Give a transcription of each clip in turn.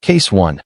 Case 1.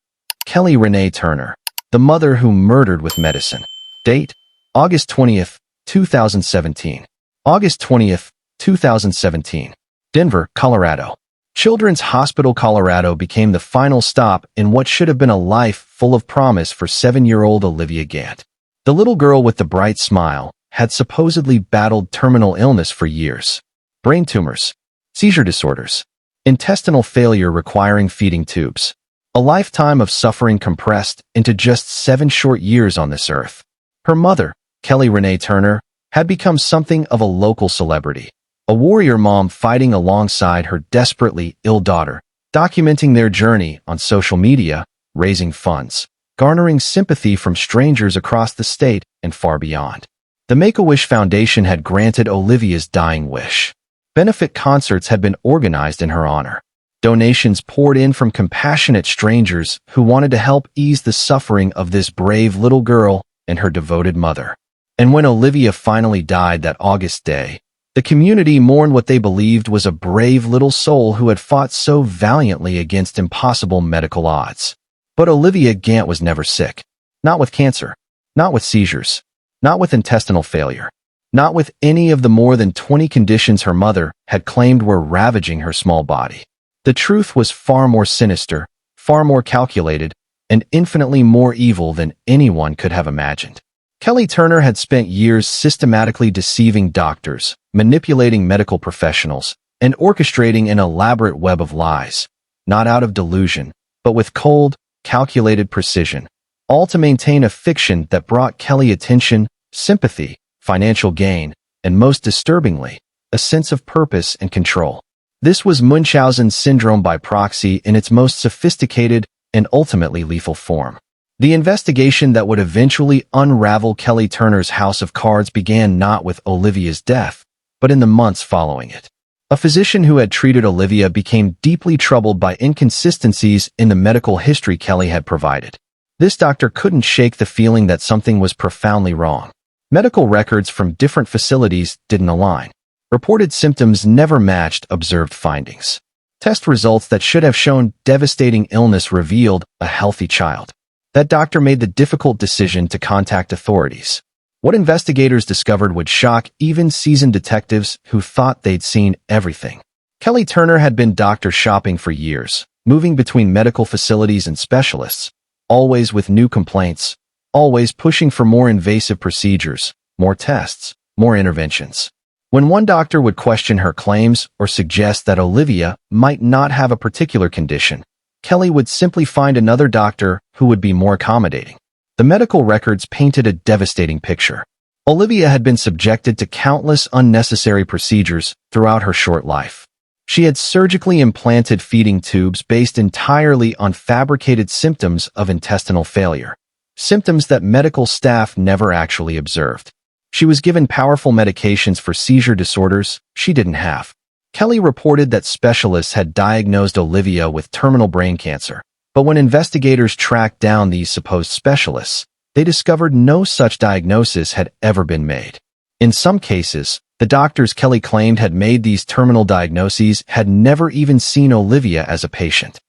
Kelli Renee Turner, the mother who murdered with medicine. Date: August 20th, 2017. August 20th, 2017. Denver, Colorado. Children's Hospital Colorado became the final stop in what should have been a life full of promise for 7-year-old Olivia Gant. The little girl with the bright smile had supposedly battled terminal illness for years. Brain tumors, seizure disorders, intestinal failure requiring feeding tubes. A lifetime of suffering compressed into just 7 short years on this earth. Her mother, Kelli Renee Turner, had become something of a local celebrity. A warrior mom fighting alongside her desperately ill daughter, documenting their journey on social media, raising funds, garnering sympathy from strangers across the state and far beyond. The Make-A-Wish Foundation had granted Olivia's dying wish. Benefit concerts had been organized in her honor. Donations poured in from compassionate strangers who wanted to help ease the suffering of this brave little girl and her devoted mother. And when Olivia finally died that August day, the community mourned what they believed was a brave little soul who had fought so valiantly against impossible medical odds. But Olivia Gant was never sick. Not with cancer. Not with seizures. Not with intestinal failure. Not with any of the more than 20 conditions her mother had claimed were ravaging her small body. The truth was far more sinister, far more calculated, and infinitely more evil than anyone could have imagined. Kelli Turner had spent years systematically deceiving doctors, manipulating medical professionals, and orchestrating an elaborate web of lies, not out of delusion, but with cold, calculated precision, all to maintain a fiction that brought Kelli attention, sympathy, financial gain, and most disturbingly, a sense of purpose and control. This was Munchausen syndrome by proxy in its most sophisticated and ultimately lethal form. The investigation that would eventually unravel Kelli Turner's house of cards began not with Olivia's death, but in the months following it. A physician who had treated Olivia became deeply troubled by inconsistencies in the medical history Kelli had provided. This doctor couldn't shake the feeling that something was profoundly wrong. Medical records from different facilities didn't align. Reported symptoms never matched observed findings. Test results that should have shown devastating illness revealed a healthy child. That doctor made the difficult decision to contact authorities. What investigators discovered would shock even seasoned detectives who thought they'd seen everything. Kelli Turner had been doctor shopping for years, moving between medical facilities and specialists, always with new complaints, always pushing for more invasive procedures, more tests, more interventions. When one doctor would question her claims or suggest that Olivia might not have a particular condition, Kelli would simply find another doctor who would be more accommodating. The medical records painted a devastating picture. Olivia had been subjected to countless unnecessary procedures throughout her short life. She had surgically implanted feeding tubes based entirely on fabricated symptoms of intestinal failure, symptoms that medical staff never actually observed. She was given powerful medications for seizure disorders she didn't have. Kelli reported that specialists had diagnosed Olivia with terminal brain cancer, but when investigators tracked down these supposed specialists, they discovered no such diagnosis had ever been made. In some cases, the doctors Kelli claimed had made these terminal diagnoses had never even seen Olivia as a patient.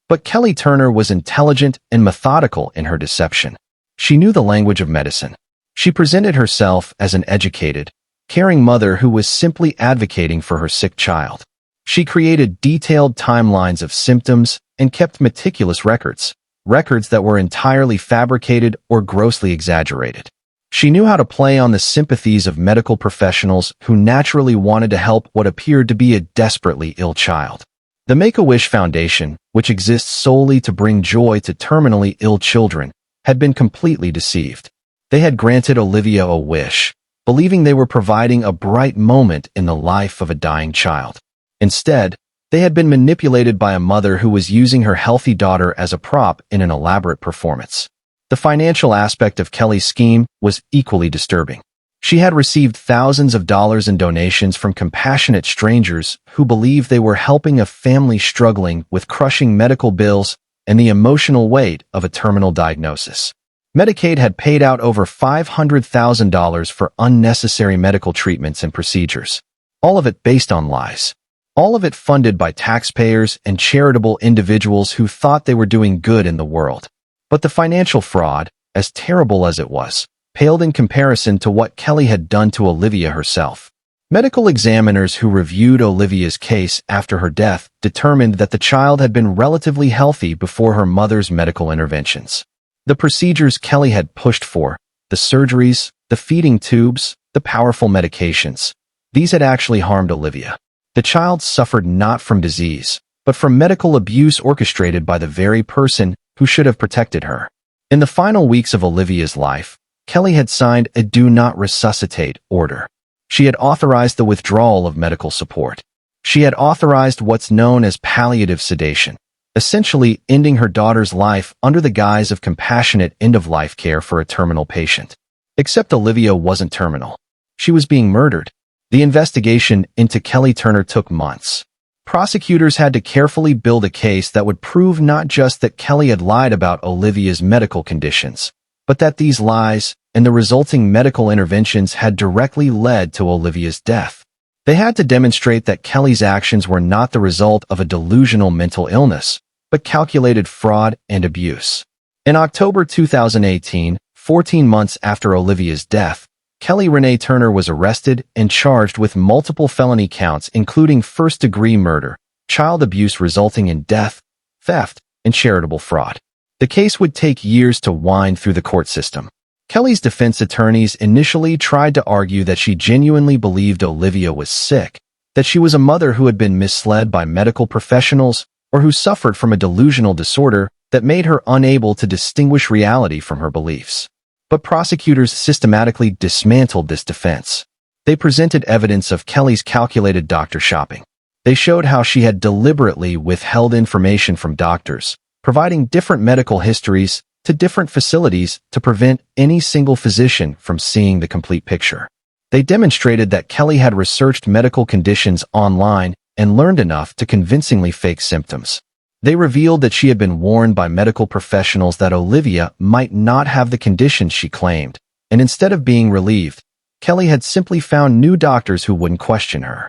But Kelli Turner was intelligent and methodical in her deception. She knew the language of medicine. She presented herself as an educated, caring mother who was simply advocating for her sick child. She created detailed timelines of symptoms and kept meticulous records that were entirely fabricated or grossly exaggerated. She knew how to play on the sympathies of medical professionals who naturally wanted to help what appeared to be a desperately ill child. The Make-A-Wish Foundation, which exists solely to bring joy to terminally ill children, had been completely deceived. They had granted Olivia a wish, believing they were providing a bright moment in the life of a dying child. Instead, they had been manipulated by a mother who was using her healthy daughter as a prop in an elaborate performance. The financial aspect of Kelli's scheme was equally disturbing. She had received thousands of dollars in donations from compassionate strangers who believed they were helping a family struggling with crushing medical bills and the emotional weight of a terminal diagnosis. Medicaid had paid out over $500,000 for unnecessary medical treatments and procedures, all of it based on lies. All of it funded by taxpayers and charitable individuals who thought they were doing good in the world. But the financial fraud, as terrible as it was, paled in comparison to what Kelli had done to Olivia herself. Medical examiners who reviewed Olivia's case after her death determined that the child had been relatively healthy before her mother's medical interventions. The procedures Kelli had pushed for, the surgeries, the feeding tubes, the powerful medications, these had actually harmed Olivia. The child suffered not from disease, but from medical abuse orchestrated by the very person who should have protected her. In the final weeks of Olivia's life, Kelli had signed a "Do Not Resuscitate" order. She had authorized the withdrawal of medical support. She had authorized what's known as palliative sedation, essentially ending her daughter's life under the guise of compassionate end-of-life care for a terminal patient. Except Olivia wasn't terminal. She was being murdered. The investigation into Kelli Turner took months. Prosecutors had to carefully build a case that would prove not just that Kelli had lied about Olivia's medical conditions, but that these lies and the resulting medical interventions had directly led to Olivia's death. They had to demonstrate that Kelli's actions were not the result of a delusional mental illness, but calculated fraud and abuse. In October 2018, 14 months after Olivia's death, Kelli Renee Turner was arrested and charged with multiple felony counts including first-degree murder, child abuse resulting in death, theft, and charitable fraud. The case would take years to wind through the court system. Kelli's defense attorneys initially tried to argue that she genuinely believed Olivia was sick, that she was a mother who had been misled by medical professionals or who suffered from a delusional disorder that made her unable to distinguish reality from her beliefs. But prosecutors systematically dismantled this defense. They presented evidence of Kelli's calculated doctor shopping. They showed how she had deliberately withheld information from doctors, providing different medical histories to different facilities to prevent any single physician from seeing the complete picture. They demonstrated that Kelli had researched medical conditions online and learned enough to convincingly fake symptoms. They revealed that she had been warned by medical professionals that Olivia might not have the conditions she claimed, and instead of being relieved, Kelli had simply found new doctors who wouldn't question her.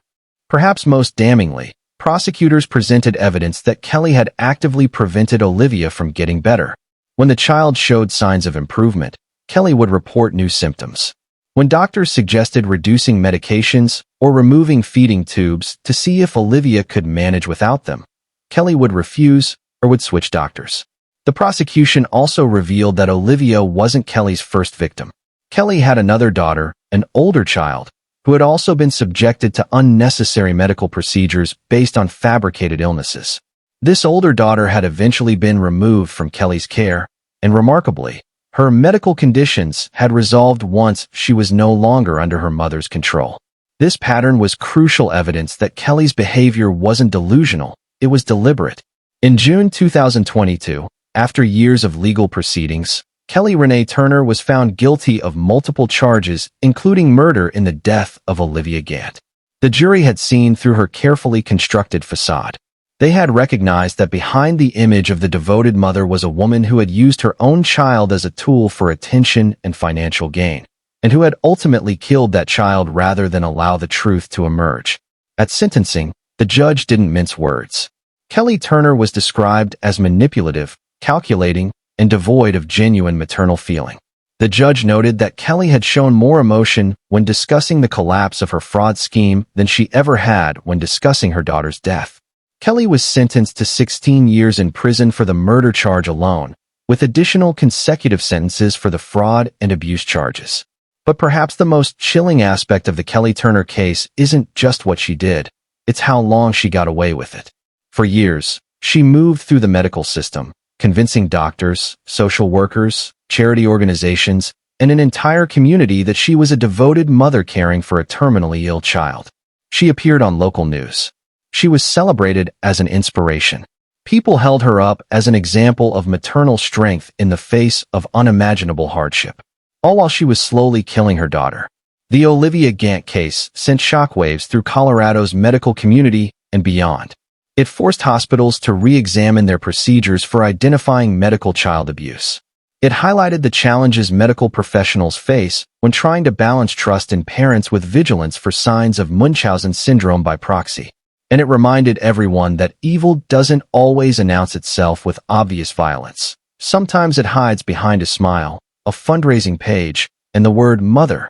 Perhaps most damningly, prosecutors presented evidence that Kelli had actively prevented Olivia from getting better. When the child showed signs of improvement, Kelli would report new symptoms. When doctors suggested reducing medications or removing feeding tubes to see if Olivia could manage without them, Kelli would refuse or would switch doctors. The prosecution also revealed that Olivia wasn't Kelli's first victim. Kelli had another daughter, an older child, who had also been subjected to unnecessary medical procedures based on fabricated illnesses. This older daughter had eventually been removed from Kelli's care, and remarkably, her medical conditions had resolved once she was no longer under her mother's control. This pattern was crucial evidence that Kelli's behavior wasn't delusional, it was deliberate. In June 2022, after years of legal proceedings, Kelli Renee Turner was found guilty of multiple charges, including murder in the death of Olivia Gant. The jury had seen through her carefully constructed facade. They had recognized that behind the image of the devoted mother was a woman who had used her own child as a tool for attention and financial gain, and who had ultimately killed that child rather than allow the truth to emerge. At sentencing, the judge didn't mince words. Kelli Turner was described as manipulative, calculating, and devoid of genuine maternal feeling. The judge noted that Kelli had shown more emotion when discussing the collapse of her fraud scheme than she ever had when discussing her daughter's death. Kelli was sentenced to 16 years in prison for the murder charge alone, with additional consecutive sentences for the fraud and abuse charges. But perhaps the most chilling aspect of the Kelli Turner case isn't just what she did, it's how long she got away with it. For years, she moved through the medical system, convincing doctors, social workers, charity organizations, and an entire community that she was a devoted mother caring for a terminally ill child. She appeared on local news. She was celebrated as an inspiration. People held her up as an example of maternal strength in the face of unimaginable hardship, all while she was slowly killing her daughter. The Olivia Gant case sent shockwaves through Colorado's medical community and beyond. It forced hospitals to re-examine their procedures for identifying medical child abuse. It highlighted the challenges medical professionals face when trying to balance trust in parents with vigilance for signs of Munchausen syndrome by proxy. and it reminded everyone that evil doesn't always announce itself with obvious violence. Sometimes it hides behind a smile, a fundraising page, and the word mother.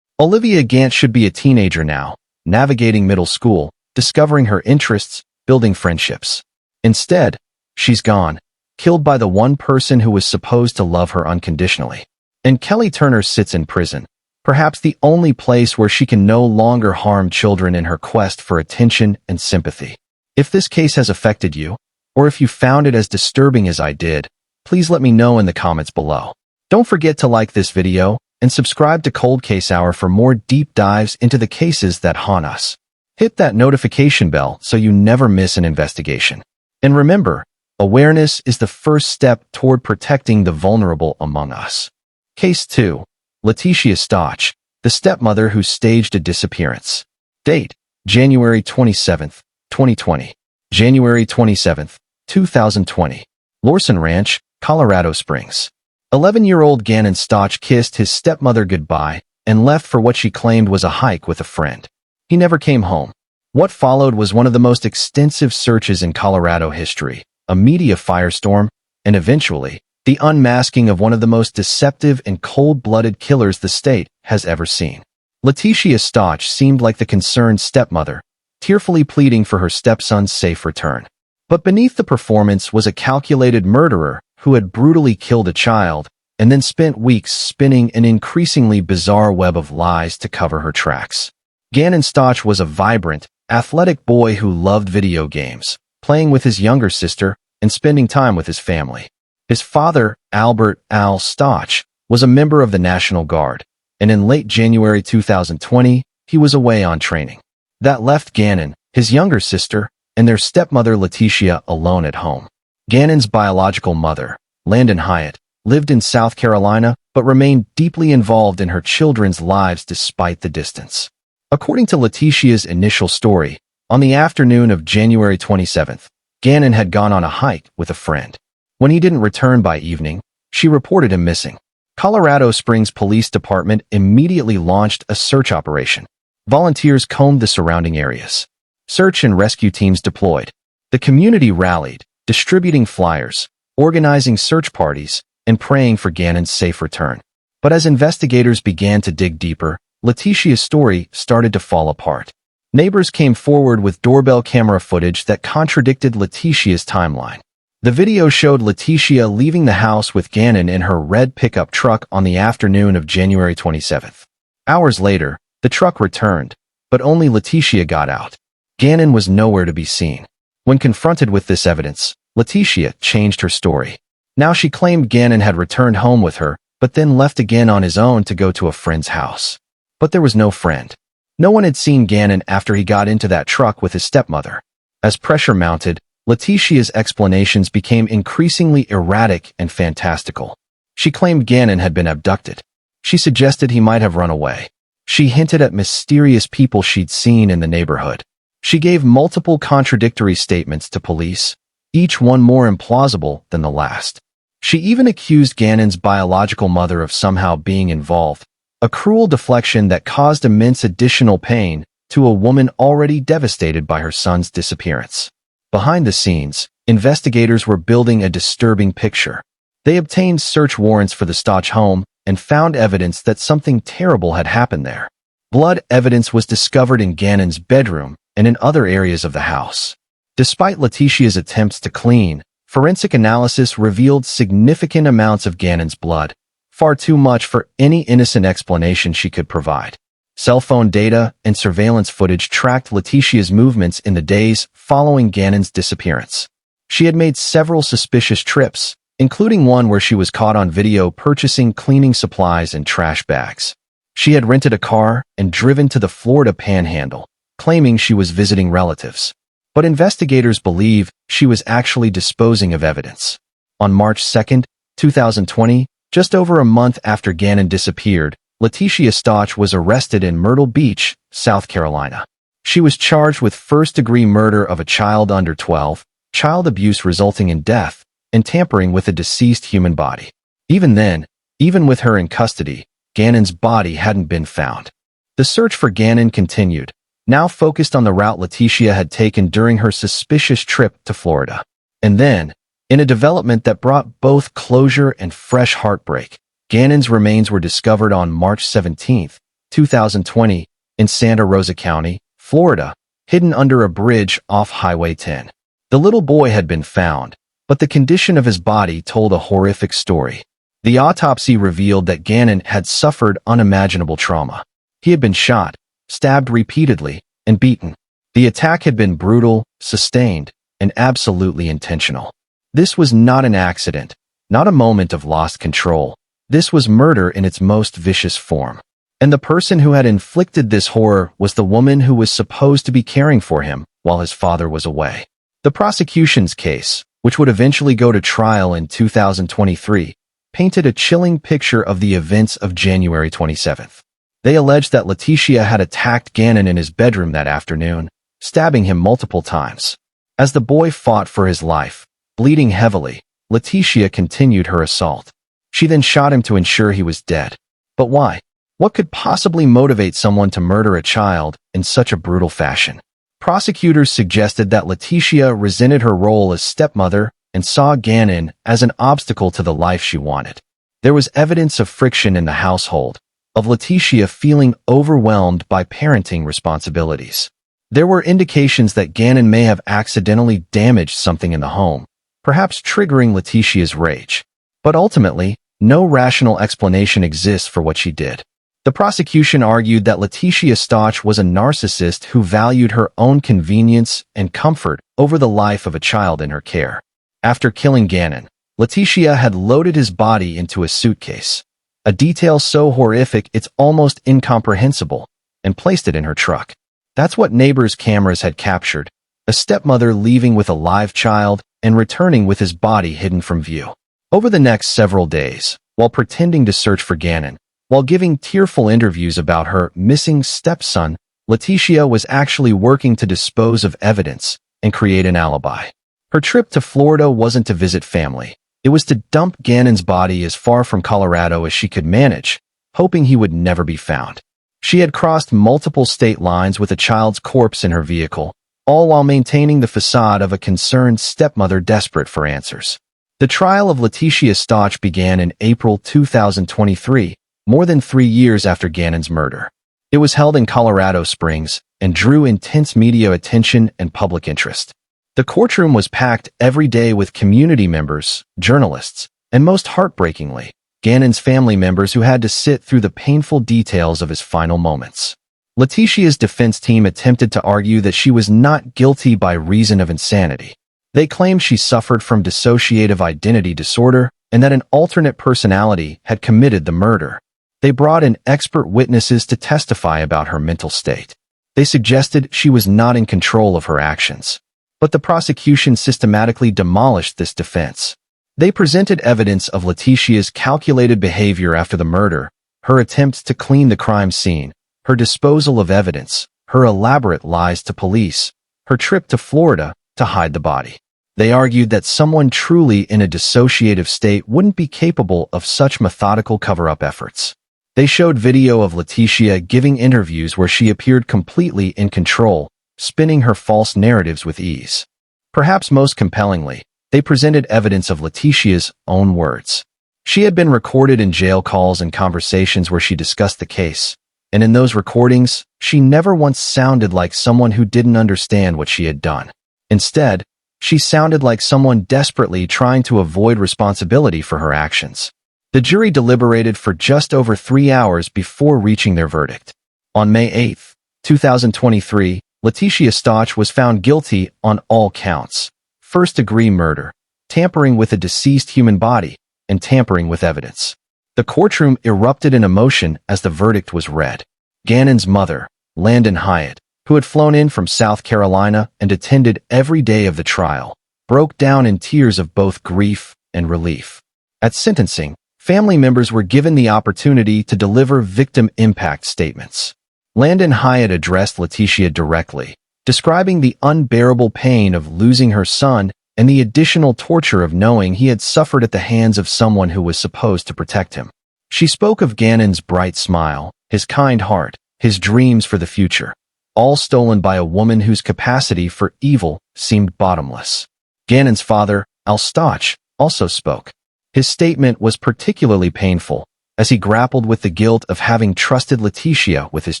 Olivia Gant should be a teenager now, navigating middle school, discovering her interests, building friendships. Instead, she's gone, killed by the one person who was supposed to love her unconditionally. And Kelli Turner sits in prison, perhaps the only place where she can no longer harm children in her quest for attention and sympathy. If this case has affected you, or if you found it as disturbing as I did, please let me know in the comments below. Don't forget to like this video and subscribe to Cold Case Hour for more deep dives into the cases that haunt us. Hit that notification bell so you never miss an investigation. And remember, awareness is the first step toward protecting the vulnerable among us. Case 2. Letecia Stauch, the stepmother who staged a disappearance. Date: January 27, 2020. January 27, 2020. Lorson Ranch, Colorado Springs. 11-year-old Gannon Stauch kissed his stepmother goodbye and left for what she claimed was a hike with a friend. He never came home. What followed was one of the most extensive searches in Colorado history, a media firestorm, and eventually, the unmasking of one of the most deceptive and cold-blooded killers the state has ever seen. Letecia Stauch seemed like the concerned stepmother, tearfully pleading for her stepson's safe return. But beneath the performance was a calculated murderer who had brutally killed a child and then spent weeks spinning an increasingly bizarre web of lies to cover her tracks. Gannon Stauch was a vibrant, athletic boy who loved video games, playing with his younger sister, and spending time with his family. His father, Albert "Al" Stauch, was a member of the National Guard, and in late January 2020, he was away on training. That left Gannon, his younger sister, and their stepmother Letecia alone at home. Gannon's biological mother, Landon Hyatt, lived in South Carolina but remained deeply involved in her children's lives despite the distance. According to Letecia's initial story, on the afternoon of January 27th, Gannon had gone on a hike with a friend. When he didn't return by evening, she reported him missing. Colorado Springs Police Department immediately launched a search operation. Volunteers combed the surrounding areas. Search and rescue teams deployed. The community rallied, distributing flyers, organizing search parties, and praying for Gannon's safe return. But as investigators began to dig deeper, Letecia's story started to fall apart. Neighbors came forward with doorbell camera footage that contradicted Letecia's timeline. The video showed Letecia leaving the house with Gannon in her red pickup truck on the afternoon of January 27th. Hours later, the truck returned, but only Letecia got out. Gannon was nowhere to be seen. When confronted with this evidence, Letecia changed her story. Now she claimed Gannon had returned home with her, but then left again on his own to go to a friend's house. But there was no friend. No one had seen Gannon after he got into that truck with his stepmother. As pressure mounted, Letecia's explanations became increasingly erratic and fantastical. She claimed Gannon had been abducted. She suggested he might have run away. She hinted at mysterious people she'd seen in the neighborhood. She gave multiple contradictory statements to police, each one more implausible than the last. She even accused Gannon's biological mother of somehow being involved, a cruel deflection that caused immense additional pain to a woman already devastated by her son's disappearance. Behind the scenes, investigators were building a disturbing picture. They obtained search warrants for the Stauch home and found evidence that something terrible had happened there. Blood evidence was discovered in Gannon's bedroom and in other areas of the house. Despite Letecia's attempts to clean, forensic analysis revealed significant amounts of Gannon's blood, far too much for any innocent explanation she could provide. Cell phone data and surveillance footage tracked Letecia's movements in the days following Gannon's disappearance. She had made several suspicious trips, including one where she was caught on video purchasing cleaning supplies and trash bags. She had rented a car and driven to the Florida Panhandle, claiming she was visiting relatives. But investigators believe she was actually disposing of evidence. On March 2, 2020, just over a month after Gannon disappeared, Letecia Stauch was arrested in Myrtle Beach, South Carolina. She was charged with first-degree murder of a child under 12, child abuse resulting in death, and tampering with a deceased human body. Even then, even with her in custody, Gannon's body hadn't been found. The search for Gannon continued, now focused on the route Letecia had taken during her suspicious trip to Florida. And then, in a development that brought both closure and fresh heartbreak, Gannon's remains were discovered on March 17, 2020, in Santa Rosa County, Florida, hidden under a bridge off Highway 10. The little boy had been found, but the condition of his body told a horrific story. The autopsy revealed that Gannon had suffered unimaginable trauma. He had been shot, stabbed repeatedly, and beaten. The attack had been brutal, sustained, and absolutely intentional. This was not an accident, not a moment of lost control. This was murder in its most vicious form. And the person who had inflicted this horror was the woman who was supposed to be caring for him while his father was away. The prosecution's case, which would eventually go to trial in 2023, painted a chilling picture of the events of January 27th. They alleged that Letecia had attacked Gannon in his bedroom that afternoon, stabbing him multiple times. As the boy fought for his life, bleeding heavily, Letecia continued her assault. She then shot him to ensure he was dead. But why? What could possibly motivate someone to murder a child in such a brutal fashion? Prosecutors suggested that Letecia resented her role as stepmother and saw Gannon as an obstacle to the life she wanted. There was evidence of friction in the household, of Letecia feeling overwhelmed by parenting responsibilities. There were indications that Gannon may have accidentally damaged something in the home, perhaps triggering Letecia's rage. But ultimately, no rational explanation exists for what she did. The prosecution argued that Letecia Stauch was a narcissist who valued her own convenience and comfort over the life of a child in her care. After killing Gannon, Letecia had loaded his body into a suitcase, a detail so horrific it's almost incomprehensible, and placed it in her truck. That's what neighbors' cameras had captured, a stepmother leaving with a live child and returning with his body hidden from view. Over the next several days, while pretending to search for Gannon, while giving tearful interviews about her missing stepson, Letecia was actually working to dispose of evidence and create an alibi. Her trip to Florida wasn't to visit family. It was to dump Gannon's body as far from Colorado as she could manage, hoping he would never be found. She had crossed multiple state lines with a child's corpse in her vehicle, all while maintaining the facade of a concerned stepmother desperate for answers. The trial of Letecia Stauch began in April 2023, more than 3 years after Gannon's murder. It was held in Colorado Springs and drew intense media attention and public interest. The courtroom was packed every day with community members, journalists, and most heartbreakingly, Gannon's family members who had to sit through the painful details of his final moments. Letecia's defense team attempted to argue that she was not guilty by reason of insanity. They claimed she suffered from dissociative identity disorder and that an alternate personality had committed the murder. They brought in expert witnesses to testify about her mental state. They suggested she was not in control of her actions. But the prosecution systematically demolished this defense. They presented evidence of Letecia's calculated behavior after the murder, her attempts to clean the crime scene, her disposal of evidence, her elaborate lies to police, her trip to Florida to hide the body. They argued that someone truly in a dissociative state wouldn't be capable of such methodical cover-up efforts. They showed video of Letecia giving interviews where she appeared completely in control, spinning her false narratives with ease. Perhaps most compellingly, they presented evidence of Letecia's own words. She had been recorded in jail calls and conversations where she discussed the case, and in those recordings, she never once sounded like someone who didn't understand what she had done. Instead, she sounded like someone desperately trying to avoid responsibility for her actions. The jury deliberated for just over 3 hours before reaching their verdict. On May 8, 2023, Letecia Stauch was found guilty on all counts: first-degree murder, tampering with a deceased human body, and tampering with evidence. The courtroom erupted in emotion as the verdict was read. Gannon's mother, Landon Hyatt, who had flown in from South Carolina and attended every day of the trial, broke down in tears of both grief and relief. At sentencing, family members were given the opportunity to deliver victim impact statements. Landon Hyatt addressed Letecia directly, describing the unbearable pain of losing her son and the additional torture of knowing he had suffered at the hands of someone who was supposed to protect him. She spoke of Gannon's bright smile, his kind heart, his dreams for the future, all stolen by a woman whose capacity for evil seemed bottomless. Gannon's father, Stauch, also spoke. His statement was particularly painful, as he grappled with the guilt of having trusted Letecia with his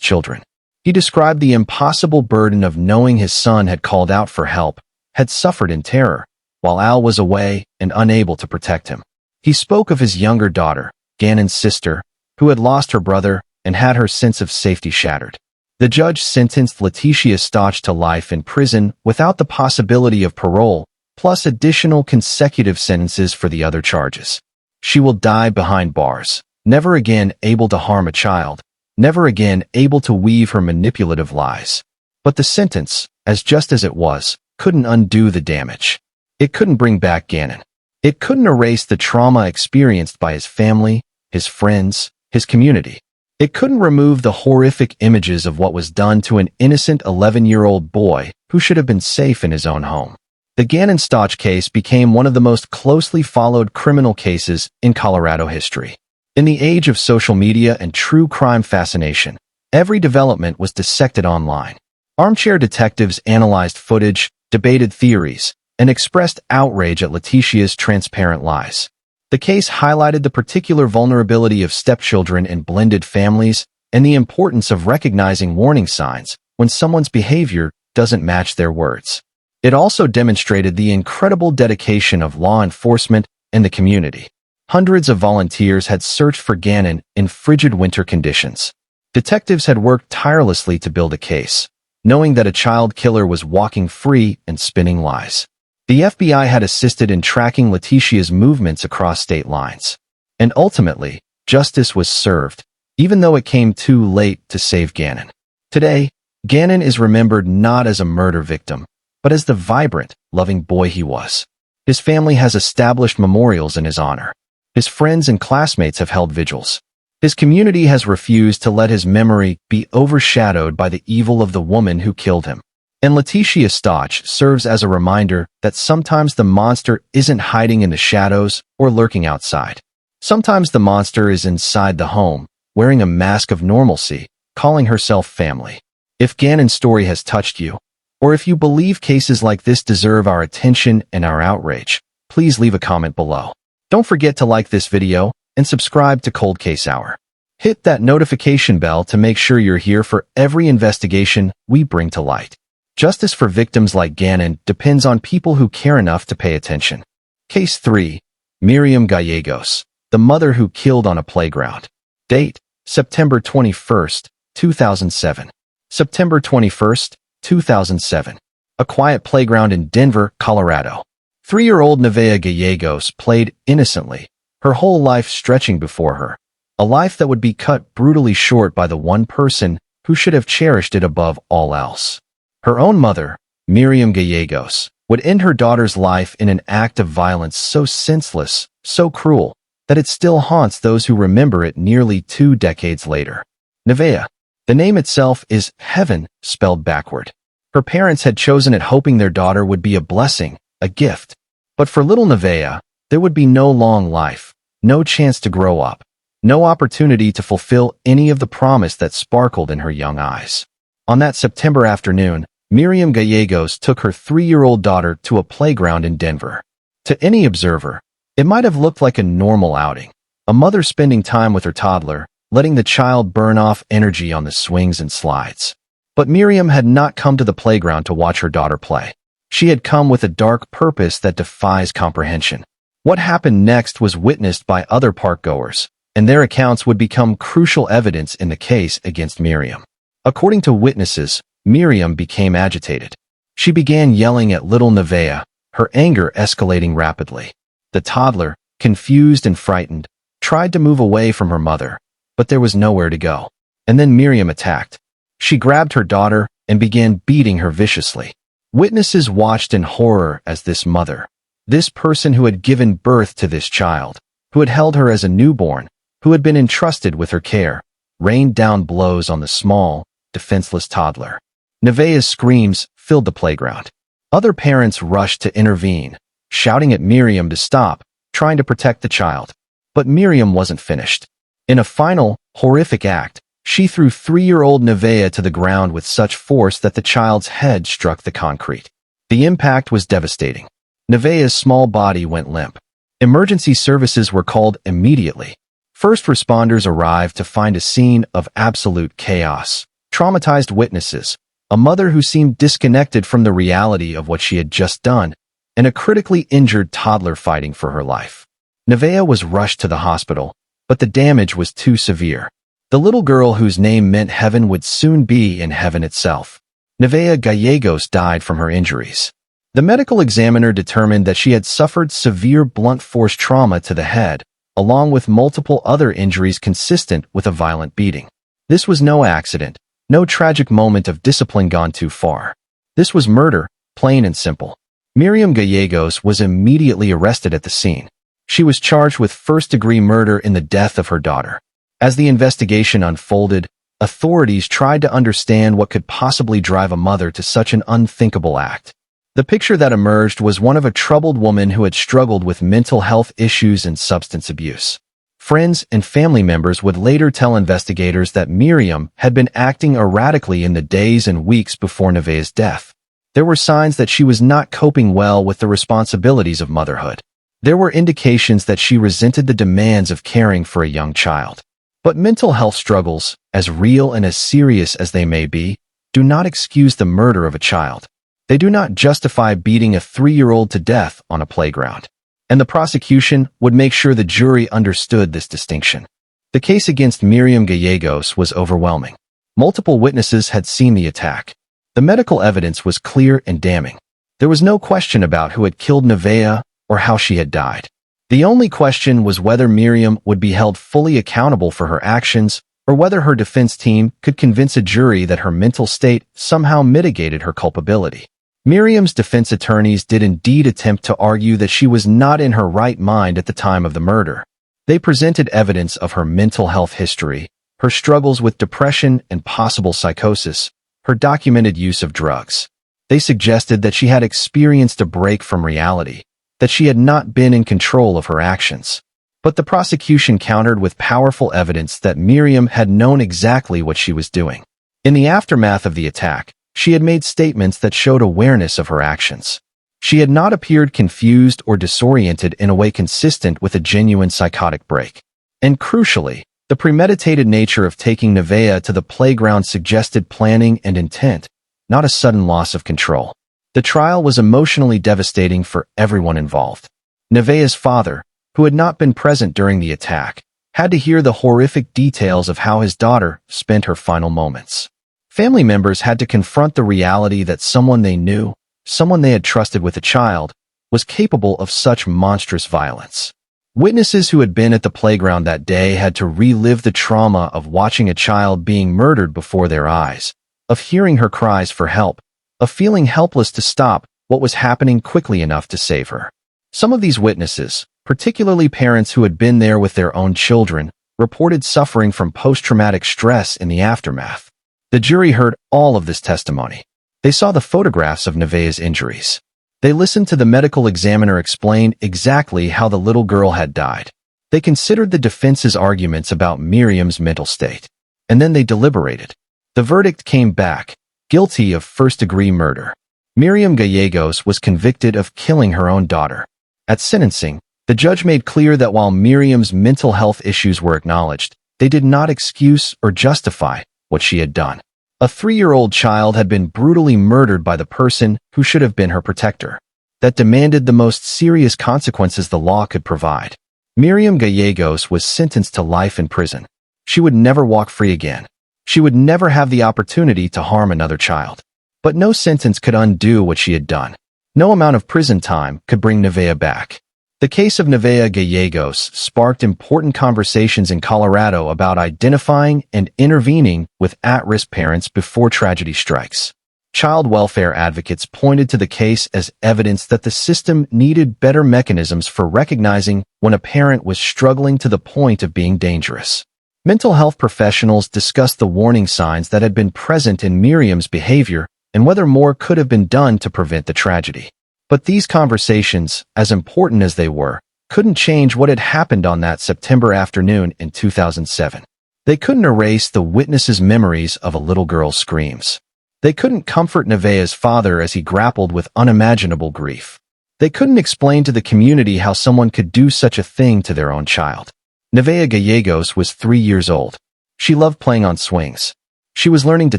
children. He described the impossible burden of knowing his son had called out for help, had suffered in terror, while Al was away and unable to protect him. He spoke of his younger daughter, Gannon's sister, who had lost her brother and had her sense of safety shattered. The judge sentenced Letecia Stauch to life in prison without the possibility of parole, plus additional consecutive sentences for the other charges. She will die behind bars, never again able to harm a child, never again able to weave her manipulative lies. But the sentence, as just as it was, couldn't undo the damage. It couldn't bring back Gannon. It couldn't erase the trauma experienced by his family, his friends, his community. It couldn't remove the horrific images of what was done to an innocent 11-year-old boy who should have been safe in his own home. The Gannon-Stauch case became one of the most closely followed criminal cases in Colorado history. In the age of social media and true crime fascination, every development was dissected online. Armchair detectives analyzed footage, debated theories, and expressed outrage at Letecia's transparent lies. The case highlighted the particular vulnerability of stepchildren in blended families and the importance of recognizing warning signs when someone's behavior doesn't match their words. It also demonstrated the incredible dedication of law enforcement and the community. Hundreds of volunteers had searched for Gannon in frigid winter conditions. Detectives had worked tirelessly to build a case, knowing that a child killer was walking free and spinning lies. The FBI had assisted in tracking Letecia's movements across state lines. And ultimately, justice was served, even though it came too late to save Gannon. Today, Gannon is remembered not as a murder victim, but as the vibrant, loving boy he was. His family has established memorials in his honor. His friends and classmates have held vigils. His community has refused to let his memory be overshadowed by the evil of the woman who killed him. And Letecia Stauch serves as a reminder that sometimes the monster isn't hiding in the shadows or lurking outside. Sometimes the monster is inside the home, wearing a mask of normalcy, calling herself family. If Gannon's story has touched you, or if you believe cases like this deserve our attention and our outrage, please leave a comment below. Don't forget to like this video and subscribe to Cold Case Hour. Hit that notification bell to make sure you're here for every investigation we bring to light. Justice for victims like Gannon depends on people who care enough to pay attention. Case 3. Miriam Gallegos, the mother who killed on a playground. Date: September 21st, 2007. September 21st, 2007. A quiet playground in Denver, Colorado. 3-year-old Neveah Gallegos played innocently, her whole life stretching before her, a life that would be cut brutally short by the one person who should have cherished it above all else. Her own mother, Miriam Gallegos, would end her daughter's life in an act of violence so senseless, so cruel, that it still haunts those who remember it nearly 2 decades later. Neveah. The name itself is heaven spelled backward. Her parents had chosen it hoping their daughter would be a blessing, a gift. But for little Neveah, there would be no long life, no chance to grow up, no opportunity to fulfill any of the promise that sparkled in her young eyes. On that September afternoon, Miriam Gallegos took her 3-year-old daughter to a playground in Denver. To any observer, it might have looked like a normal outing, a mother spending time with her toddler, letting the child burn off energy on the swings and slides. But Miriam had not come to the playground to watch her daughter play. She had come with a dark purpose that defies comprehension. What happened next was witnessed by other parkgoers, and their accounts would become crucial evidence in the case against Miriam. According to witnesses, Miriam became agitated. She began yelling at little Neveah, her anger escalating rapidly. The toddler, confused and frightened, tried to move away from her mother, but there was nowhere to go. And then Miriam attacked. She grabbed her daughter and began beating her viciously. Witnesses watched in horror as this mother, this person who had given birth to this child, who had held her as a newborn, who had been entrusted with her care, rained down blows on the small, defenseless toddler. Neveah's screams filled the playground. Other parents rushed to intervene, shouting at Miriam to stop, trying to protect the child. But Miriam wasn't finished. In a final, horrific act, She threw 3-year-old Neveah to the ground with such force that the child's head struck the concrete. The impact was devastating. Neveah's small body went limp. Emergency services were called immediately. First responders arrived to find a scene of absolute chaos. Traumatized witnesses, a mother who seemed disconnected from the reality of what she had just done, and a critically injured toddler fighting for her life. Neveah was rushed to the hospital, but the damage was too severe. The little girl whose name meant heaven would soon be in heaven itself. Neveah Gallegos died from her injuries. The medical examiner determined that she had suffered severe blunt force trauma to the head, along with multiple other injuries consistent with a violent beating. This was no accident, no tragic moment of discipline gone too far. This was murder, plain and simple. Miriam Gallegos was immediately arrested at the scene. She was charged with first-degree murder in the death of her daughter. As the investigation unfolded, authorities tried to understand what could possibly drive a mother to such an unthinkable act. The picture that emerged was one of a troubled woman who had struggled with mental health issues and substance abuse. Friends and family members would later tell investigators that Miriam had been acting erratically in the days and weeks before Neveah's death. There were signs that she was not coping well with the responsibilities of motherhood. There were indications that she resented the demands of caring for a young child. But mental health struggles, as real and as serious as they may be, do not excuse the murder of a child. They do not justify beating a 3-year-old to death on a playground. And the prosecution would make sure the jury understood this distinction. The case against Miriam Gallegos was overwhelming. Multiple witnesses had seen the attack. The medical evidence was clear and damning. There was no question about who had killed Neveah or how she had died. The only question was whether Miriam would be held fully accountable for her actions or whether her defense team could convince a jury that her mental state somehow mitigated her culpability. Miriam's defense attorneys did indeed attempt to argue that she was not in her right mind at the time of the murder. They presented evidence of her mental health history, her struggles with depression and possible psychosis, her documented use of drugs. They suggested that she had experienced a break from reality, that she had not been in control of her actions. But the prosecution countered with powerful evidence that Miriam had known exactly what she was doing. In the aftermath of the attack, she had made statements that showed awareness of her actions. She had not appeared confused or disoriented in a way consistent with a genuine psychotic break. And crucially, the premeditated nature of taking Neveah to the playground suggested planning and intent, not a sudden loss of control. The trial was emotionally devastating for everyone involved. Neveah's father, who had not been present during the attack, had to hear the horrific details of how his daughter spent her final moments. Family members had to confront the reality that someone they knew, someone they had trusted with a child, was capable of such monstrous violence. Witnesses who had been at the playground that day had to relive the trauma of watching a child being murdered before their eyes, of hearing her cries for help, of feeling helpless to stop what was happening quickly enough to save her. Some of these witnesses, particularly parents who had been there with their own children, reported suffering from post-traumatic stress in the aftermath. The jury heard all of this testimony. They saw the photographs of Neveah's injuries. They listened to the medical examiner explain exactly how the little girl had died. They considered the defense's arguments about Miriam's mental state. And then they deliberated. The verdict came back, guilty of first-degree murder. Miriam Gallegos was convicted of killing her own daughter. At sentencing, the judge made clear that while Miriam's mental health issues were acknowledged, they did not excuse or justify what she had done. A 3-year-old child had been brutally murdered by the person who should have been her protector. That demanded the most serious consequences the law could provide. Miriam Gallegos was sentenced to life in prison. She would never walk free again. She would never have the opportunity to harm another child. But no sentence could undo what she had done. No amount of prison time could bring Neveah back. The case of Neveah Gallegos sparked important conversations in Colorado about identifying and intervening with at-risk parents before tragedy strikes. Child welfare advocates pointed to the case as evidence that the system needed better mechanisms for recognizing when a parent was struggling to the point of being dangerous. Mental health professionals discussed the warning signs that had been present in Miriam's behavior and whether more could have been done to prevent the tragedy. But these conversations, as important as they were, couldn't change what had happened on that September afternoon in 2007. They couldn't erase the witnesses' memories of a little girl's screams. They couldn't comfort Neveah's father as he grappled with unimaginable grief. They couldn't explain to the community how someone could do such a thing to their own child. Neveah Gallegos was 3 years old. She loved playing on swings. She was learning to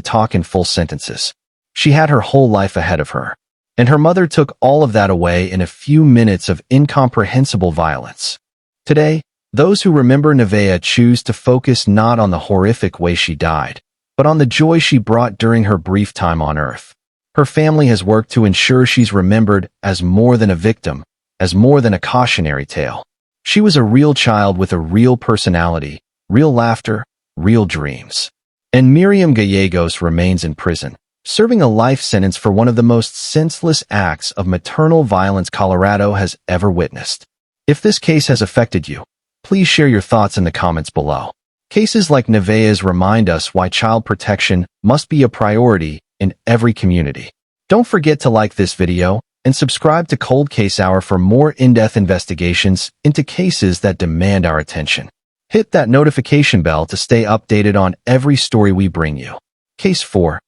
talk in full sentences. She had her whole life ahead of her. And her mother took all of that away in a few minutes of incomprehensible violence. Today, those who remember Neveah choose to focus not on the horrific way she died, but on the joy she brought during her brief time on Earth. Her family has worked to ensure she's remembered as more than a victim, as more than a cautionary tale. She was a real child with a real personality, real laughter, real dreams. And Miriam Gallegos remains in prison, serving a life sentence for one of the most senseless acts of maternal violence Colorado has ever witnessed. If this case has affected you, please share your thoughts in the comments below. Cases like Neveah's remind us why child protection must be a priority in every community. Don't forget to like this video and subscribe to Cold Case Hour for more in-depth investigations into cases that demand our attention. Hit that notification bell to stay updated on every story we bring you. Case 4.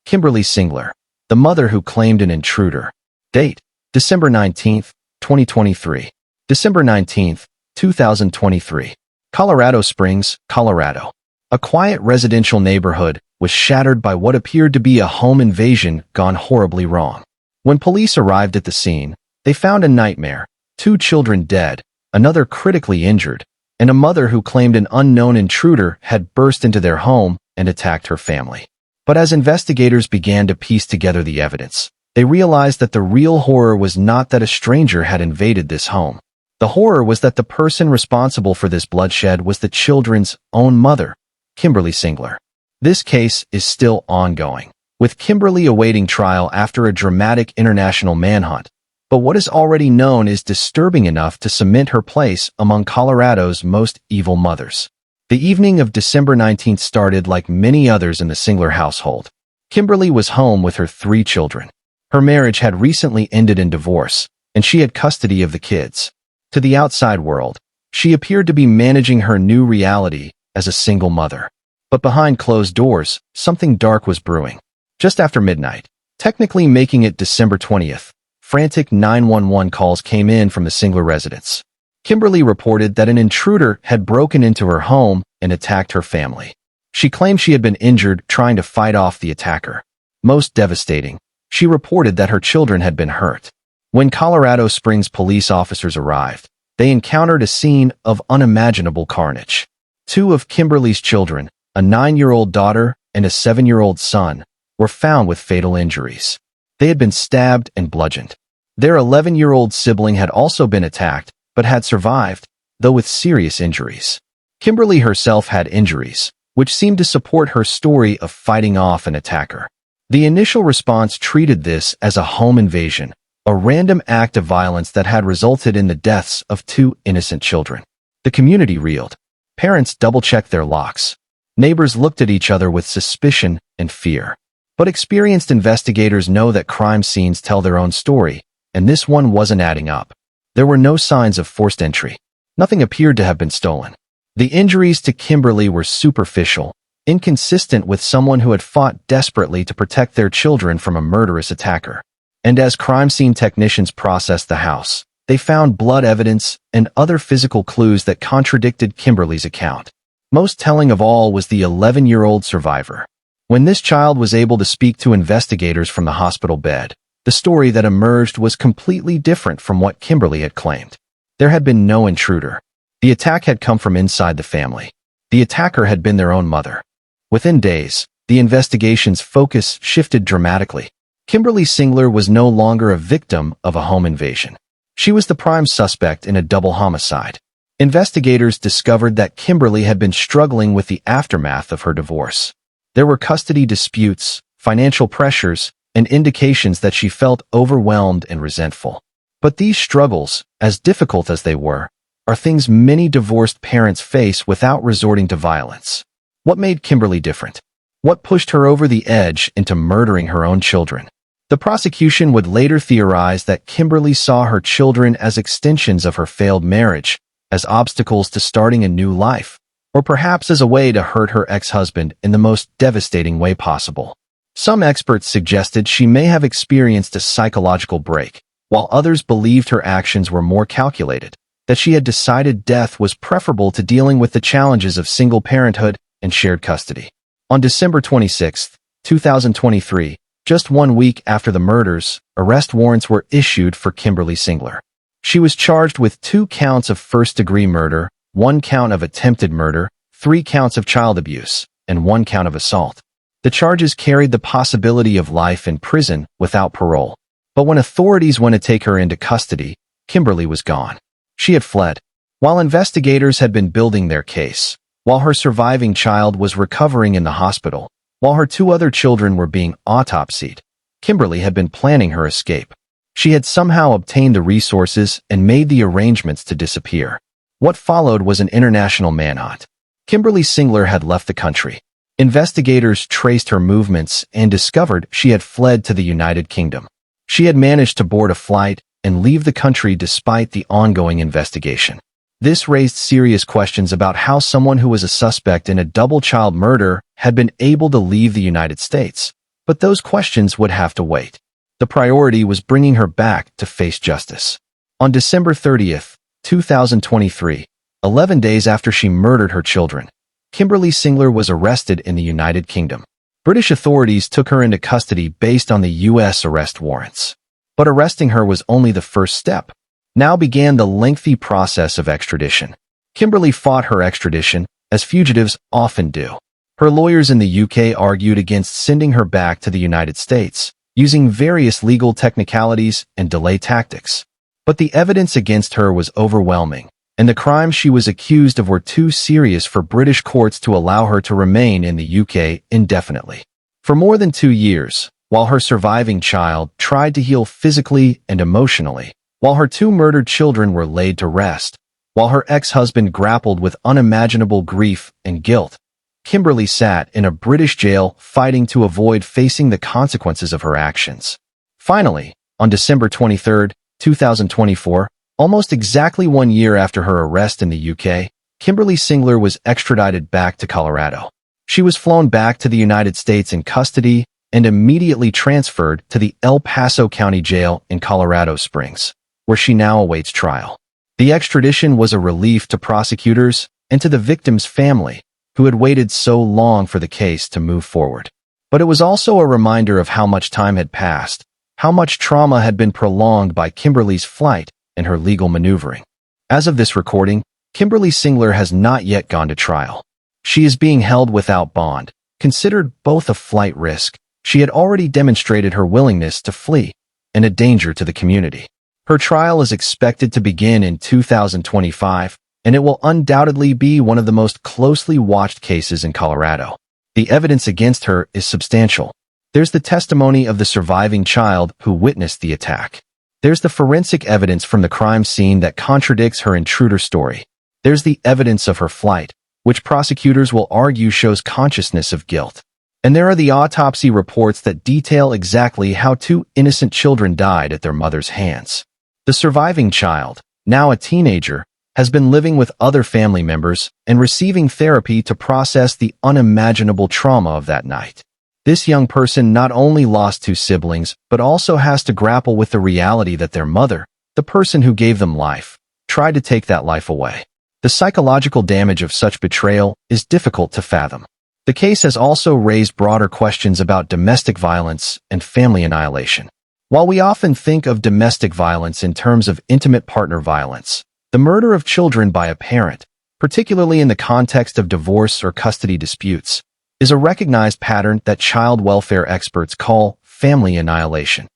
Kimberlee Singler, the mother who claimed an intruder. Date: December 19, 2023. December 19, 2023. Colorado Springs, Colorado. A quiet residential neighborhood was shattered by what appeared to be a home invasion gone horribly wrong. When police arrived at the scene, they found a nightmare: 2 children dead, another critically injured, and a mother who claimed an unknown intruder had burst into their home and attacked her family. But as investigators began to piece together the evidence, they realized that the real horror was not that a stranger had invaded this home. The horror was that the person responsible for this bloodshed was the children's own mother, Kimberlee Singler. This case is still ongoing, with Kimberlee awaiting trial after a dramatic international manhunt, but what is already known is disturbing enough to cement her place among Colorado's most evil mothers. The evening of December 19th started like many others in the Singler household. Kimberlee was home with her 3 children. Her marriage had recently ended in divorce, and she had custody of the kids. To the outside world, she appeared to be managing her new reality as a single mother. But behind closed doors, something dark was brewing. Just after midnight, technically making it December 20th, frantic 911 calls came in from the Singler residence. Kimberlee reported that an intruder had broken into her home and attacked her family. She claimed she had been injured trying to fight off the attacker. Most devastating, she reported that her children had been hurt. When Colorado Springs police officers arrived, they encountered a scene of unimaginable carnage. 2 of Kimberlee's children, a 9-year-old daughter and a 7-year-old son, were found with fatal injuries. They had been stabbed and bludgeoned. Their 11-year-old sibling had also been attacked, but had survived, though with serious injuries. Kimberlee herself had injuries, which seemed to support her story of fighting off an attacker. The initial response treated this as a home invasion, a random act of violence that had resulted in the deaths of 2 innocent children. The community reeled. Parents double-checked their locks. Neighbors looked at each other with suspicion and fear. But experienced investigators know that crime scenes tell their own story, and this one wasn't adding up. There were no signs of forced entry. Nothing appeared to have been stolen. The injuries to Kimberlee were superficial, inconsistent with someone who had fought desperately to protect their children from a murderous attacker. And as crime scene technicians processed the house, they found blood evidence and other physical clues that contradicted Kimberlee's account. Most telling of all was the 11-year-old survivor. When this child was able to speak to investigators from the hospital bed, the story that emerged was completely different from what Kimberlee had claimed. There had been no intruder. The attack had come from inside the family. The attacker had been their own mother. Within days, the investigation's focus shifted dramatically. Kimberlee Singler was no longer a victim of a home invasion. She was the prime suspect in a double homicide. Investigators discovered that Kimberlee had been struggling with the aftermath of her divorce. There were custody disputes, financial pressures, and indications that she felt overwhelmed and resentful. But these struggles, as difficult as they were, are things many divorced parents face without resorting to violence. What made Kimberlee different? What pushed her over the edge into murdering her own children? The prosecution would later theorize that Kimberlee saw her children as extensions of her failed marriage, as obstacles to starting a new life, or perhaps as a way to hurt her ex-husband in the most devastating way possible. Some experts suggested she may have experienced a psychological break, while others believed her actions were more calculated, that she had decided death was preferable to dealing with the challenges of single parenthood and shared custody. On December 26, 2023, just 1 week after the murders, arrest warrants were issued for Kimberlee Singler. She was charged with 2 counts of first-degree murder, 1 count of attempted murder, 3 counts of child abuse, and 1 count of assault. The charges carried the possibility of life in prison without parole. But when authorities went to take her into custody, Kimberlee was gone. She had fled. While investigators had been building their case, while her surviving child was recovering in the hospital, while her 2 other children were being autopsied, Kimberlee had been planning her escape. She had somehow obtained the resources and made the arrangements to disappear. What followed was an international manhunt. Kimberlee Singler had left the country. Investigators traced her movements and discovered she had fled to the United Kingdom. She had managed to board a flight and leave the country despite the ongoing investigation. This raised serious questions about how someone who was a suspect in a double-child murder had been able to leave the United States, but those questions would have to wait. The priority was bringing her back to face justice. On December 30, 2023, 11 days after she murdered her children, Kimberlee Singler was arrested in the United Kingdom. British authorities took her into custody based on the U.S. arrest warrants. But arresting her was only the first step. Now began the lengthy process of extradition. Kimberlee fought her extradition, as fugitives often do. Her lawyers in the UK argued against sending her back to the United States, using various legal technicalities and delay tactics. But the evidence against her was overwhelming, and the crimes she was accused of were too serious for British courts to allow her to remain in the UK indefinitely. For more than 2 years, while her surviving child tried to heal physically and emotionally, while her 2 murdered children were laid to rest, while her ex-husband grappled with unimaginable grief and guilt, Kimberlee sat in a British jail fighting to avoid facing the consequences of her actions. Finally, on December 23, 2024, almost exactly 1 year after her arrest in the UK, Kimberlee Singler was extradited back to Colorado. She was flown back to the United States in custody and immediately transferred to the El Paso County Jail in Colorado Springs, where she now awaits trial. The extradition was a relief to prosecutors and to the victim's family, who had waited so long for the case to move forward. But it was also a reminder of how much time had passed, how much trauma had been prolonged by Kimberlee's flight and her legal maneuvering. As of this recording, Kimberlee Singler has not yet gone to trial. She is being held without bond, considered both a flight risk. She had already demonstrated her willingness to flee, and a danger to the community. Her trial is expected to begin in 2025, and it will undoubtedly be one of the most closely watched cases in Colorado. The evidence against her is substantial. There's the testimony of the surviving child who witnessed the attack. There's the forensic evidence from the crime scene that contradicts her intruder story. There's the evidence of her flight, which prosecutors will argue shows consciousness of guilt. And there are the autopsy reports that detail exactly how 2 innocent children died at their mother's hands. The surviving child, now a teenager, has been living with other family members and receiving therapy to process the unimaginable trauma of that night. This young person not only lost 2 siblings, but also has to grapple with the reality that their mother, the person who gave them life, tried to take that life away. The psychological damage of such betrayal is difficult to fathom. The case has also raised broader questions about domestic violence and family annihilation. While we often think of domestic violence in terms of intimate partner violence, the murder of children by a parent, particularly in the context of divorce or custody disputes, is a recognized pattern that child welfare experts call family annihilation.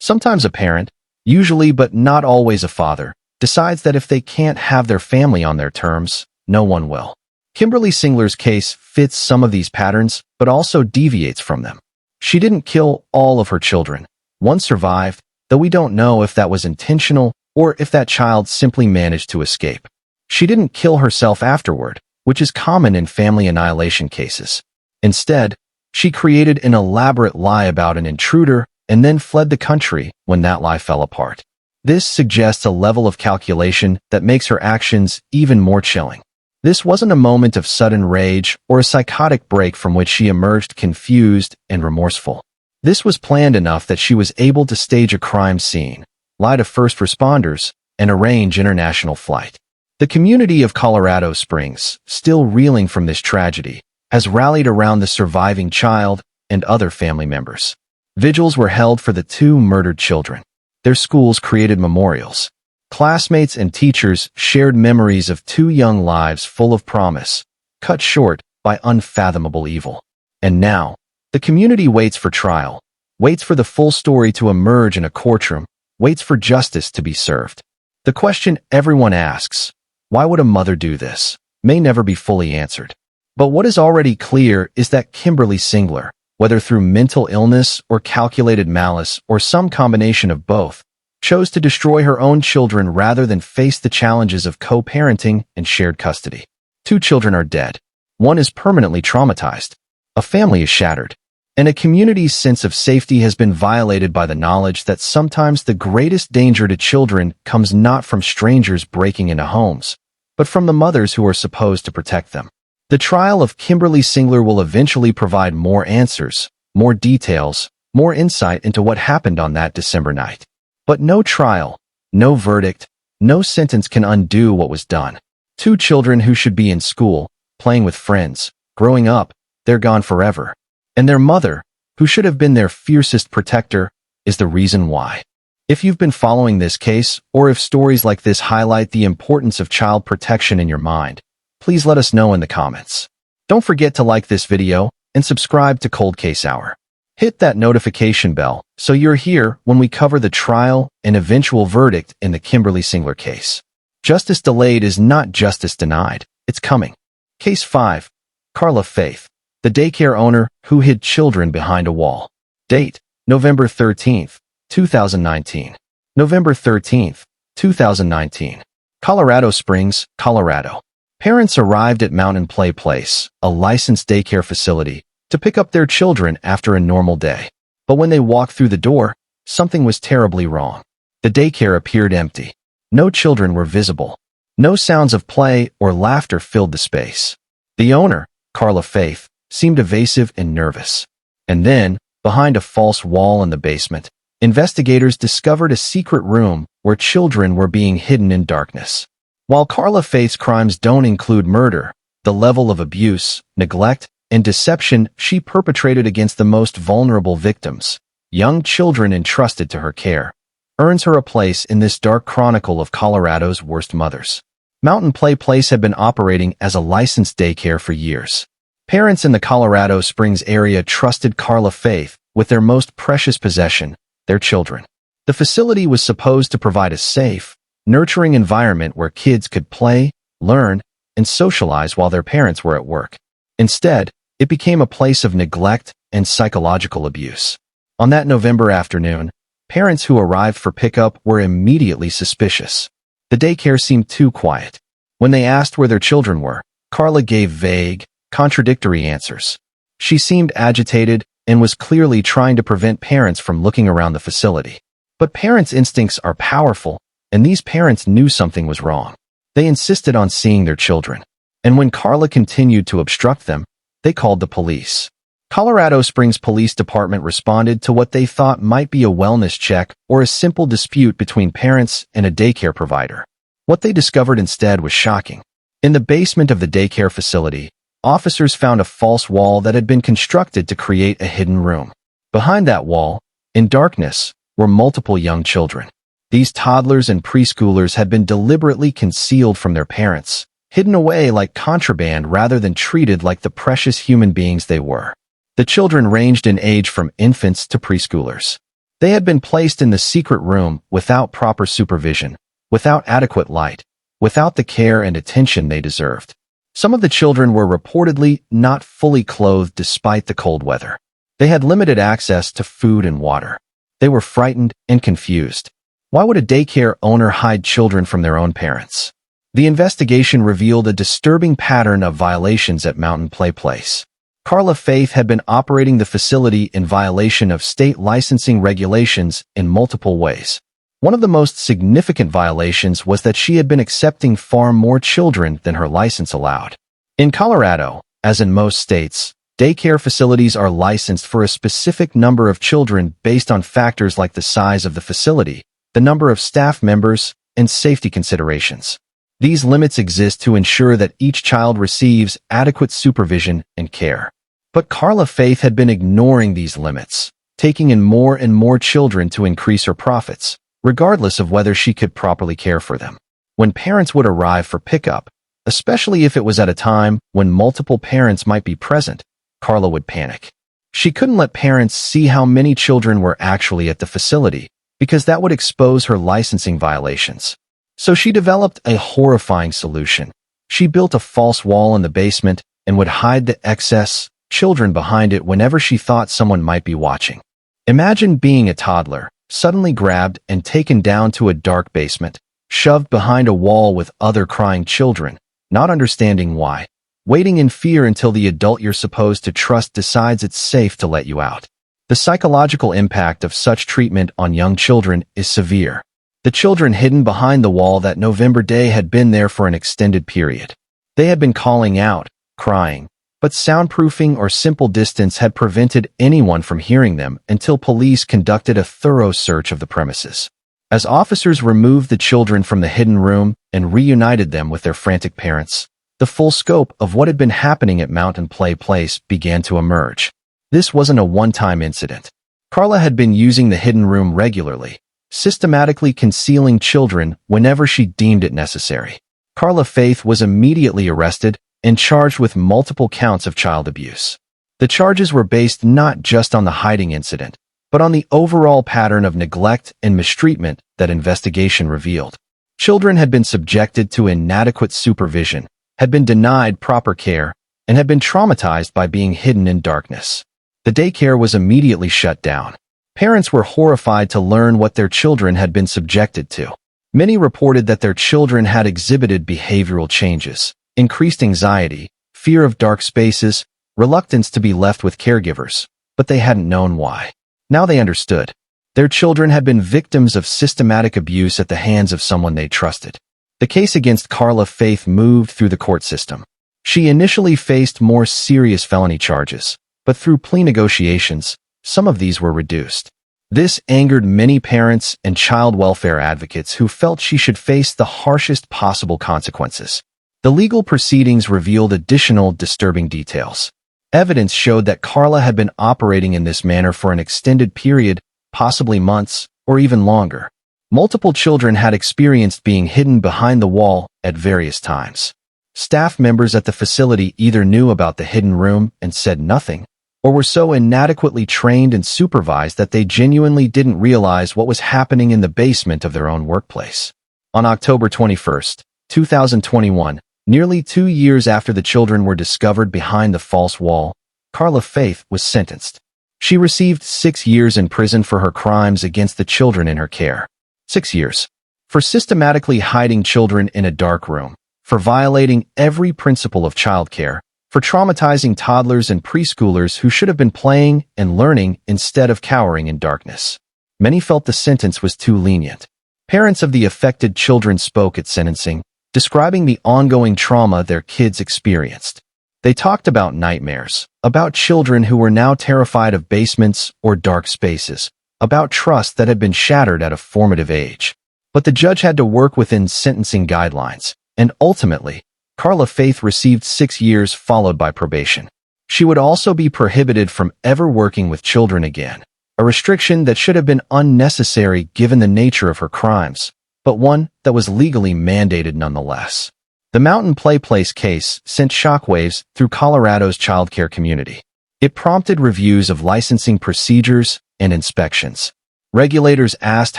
Sometimes a parent, usually but not always a father, decides that if they can't have their family on their terms, no one will. Kimberlee Singler's case fits some of these patterns, but also deviates from them. She didn't kill all of her children. One survived, though we don't know if that was intentional or if that child simply managed to escape. She didn't kill herself afterward, which is common in family annihilation cases. Instead, she created an elaborate lie about an intruder and then fled the country when that lie fell apart. This suggests a level of calculation that makes her actions even more chilling. This wasn't a moment of sudden rage or a psychotic break from which she emerged confused and remorseful. This was planned enough that she was able to stage a crime scene, lie to first responders, and arrange international flight. The community of Colorado Springs, still reeling from this tragedy, has rallied around the surviving child and other family members. Vigils were held for the two murdered children. Their schools created memorials. Classmates and teachers shared memories of two young lives full of promise, cut short by unfathomable evil. And now, the community waits for trial, waits for the full story to emerge in a courtroom, waits for justice to be served. The question everyone asks, why would a mother do this, may never be fully answered. But what is already clear is that Kimberlee Singler, whether through mental illness or calculated malice or some combination of both, chose to destroy her own children rather than face the challenges of co-parenting and shared custody. 2 children are dead. 1 is permanently traumatized. A family is shattered. And a community's sense of safety has been violated by the knowledge that sometimes the greatest danger to children comes not from strangers breaking into homes, but from the mothers who are supposed to protect them. The trial of Kimberlee Singler will eventually provide more answers, more details, more insight into what happened on that December night. But no trial, no verdict, no sentence can undo what was done. 2 children who should be in school, playing with friends, growing up, they're gone forever. And their mother, who should have been their fiercest protector, is the reason why. If you've been following this case, or if stories like this highlight the importance of child protection in your mind, please let us know in the comments. Don't forget to like this video and subscribe to Cold Case Hour. Hit that notification bell so you're here when we cover the trial and eventual verdict in the Kimberlee Singler case. Justice delayed is not justice denied. It's coming. Case 5. Carla Faith, the daycare owner who hid children behind a wall. Date: November 13th, 2019. November 13th, 2019. Colorado Springs, Colorado. Parents arrived at Mountain Play Place, a licensed daycare facility, to pick up their children after a normal day. But when they walked through the door, something was terribly wrong. The daycare appeared empty. No children were visible. No sounds of play or laughter filled the space. The owner, Carla Faith, seemed evasive and nervous. And then, behind a false wall in the basement, investigators discovered a secret room where children were being hidden in darkness. While Carla Faith's crimes don't include murder, the level of abuse, neglect, and deception she perpetrated against the most vulnerable victims, young children entrusted to her care, earns her a place in this dark chronicle of Colorado's worst mothers. Mountain Play Place had been operating as a licensed daycare for years. Parents in the Colorado Springs area trusted Carla Faith with their most precious possession, their children. The facility was supposed to provide a safe, nurturing environment where kids could play, learn, and socialize while their parents were at work. Instead, it became a place of neglect and psychological abuse. On that November afternoon, parents who arrived for pickup were immediately suspicious. The daycare seemed too quiet. When they asked where their children were, Carla gave vague, contradictory answers. She seemed agitated and was clearly trying to prevent parents from looking around the facility. But parents' instincts are powerful, and these parents knew something was wrong. They insisted on seeing their children. And when Carla continued to obstruct them, they called the police. Colorado Springs Police Department responded to what they thought might be a wellness check or a simple dispute between parents and a daycare provider. What they discovered instead was shocking. In the basement of the daycare facility, officers found a false wall that had been constructed to create a hidden room. Behind that wall, in darkness, were multiple young children. These toddlers and preschoolers had been deliberately concealed from their parents, hidden away like contraband rather than treated like the precious human beings they were. The children ranged in age from infants to preschoolers. They had been placed in the secret room without proper supervision, without adequate light, without the care and attention they deserved. Some of the children were reportedly not fully clothed despite the cold weather. They had limited access to food and water. They were frightened and confused. Why would a daycare owner hide children from their own parents? The investigation revealed a disturbing pattern of violations at Mountain Play Place. Carla Faith had been operating the facility in violation of state licensing regulations in multiple ways. One of the most significant violations was that she had been accepting far more children than her license allowed. In Colorado, as in most states, daycare facilities are licensed for a specific number of children based on factors like the size of the facility, the number of staff members, and safety considerations. These limits exist to ensure that each child receives adequate supervision and care. But Carla Faith had been ignoring these limits, taking in more and more children to increase her profits, regardless of whether she could properly care for them. When parents would arrive for pickup, especially if it was at a time when multiple parents might be present, Carla would panic. She couldn't let parents see how many children were actually at the facility, because that would expose her licensing violations. So she developed a horrifying solution. She built a false wall in the basement and would hide the excess children behind it whenever she thought someone might be watching. Imagine being a toddler, suddenly grabbed and taken down to a dark basement, shoved behind a wall with other crying children, not understanding why, waiting in fear until the adult you're supposed to trust decides it's safe to let you out. The psychological impact of such treatment on young children is severe. The children hidden behind the wall that November day had been there for an extended period. They had been calling out, crying, but soundproofing or simple distance had prevented anyone from hearing them until police conducted a thorough search of the premises. As officers removed the children from the hidden room and reunited them with their frantic parents, the full scope of what had been happening at Mountain Play Place began to emerge. This wasn't a one-time incident. Carla had been using the hidden room regularly, systematically concealing children whenever she deemed it necessary. Carla Faith was immediately arrested and charged with multiple counts of child abuse. The charges were based not just on the hiding incident, but on the overall pattern of neglect and mistreatment that investigation revealed. Children had been subjected to inadequate supervision, had been denied proper care, and had been traumatized by being hidden in darkness. The daycare was immediately shut down. Parents were horrified to learn what their children had been subjected to. Many reported that their children had exhibited behavioral changes, increased anxiety, fear of dark spaces, reluctance to be left with caregivers, but they hadn't known why. Now they understood. Their children had been victims of systematic abuse at the hands of someone they trusted. The case against Carla Faith moved through the court system. She initially faced more serious felony charges, but through plea negotiations, some of these were reduced. This angered many parents and child welfare advocates who felt she should face the harshest possible consequences. The legal proceedings revealed additional disturbing details. Evidence showed that Carla had been operating in this manner for an extended period, possibly months, or even longer. Multiple children had experienced being hidden behind the wall at various times. Staff members at the facility either knew about the hidden room and said nothing, or were so inadequately trained and supervised that they genuinely didn't realize what was happening in the basement of their own workplace. On October 21, 2021, nearly 2 years after the children were discovered behind the false wall, Carla Faith was sentenced. She received 6 years in prison for her crimes against the children in her care. 6 years. For systematically hiding children in a dark room, for violating every principle of childcare, for traumatizing toddlers and preschoolers who should have been playing and learning instead of cowering in darkness. Many felt the sentence was too lenient. Parents of the affected children spoke at sentencing, describing the ongoing trauma their kids experienced. They talked about nightmares, about children who were now terrified of basements or dark spaces, about trust that had been shattered at a formative age. But the judge had to work within sentencing guidelines, and ultimately, Carla Faith received 6 years followed by probation. She would also be prohibited from ever working with children again, a restriction that should have been unnecessary given the nature of her crimes, but one that was legally mandated nonetheless. The Mountain Play Place case sent shockwaves through Colorado's childcare community. It prompted reviews of licensing procedures and inspections. Regulators asked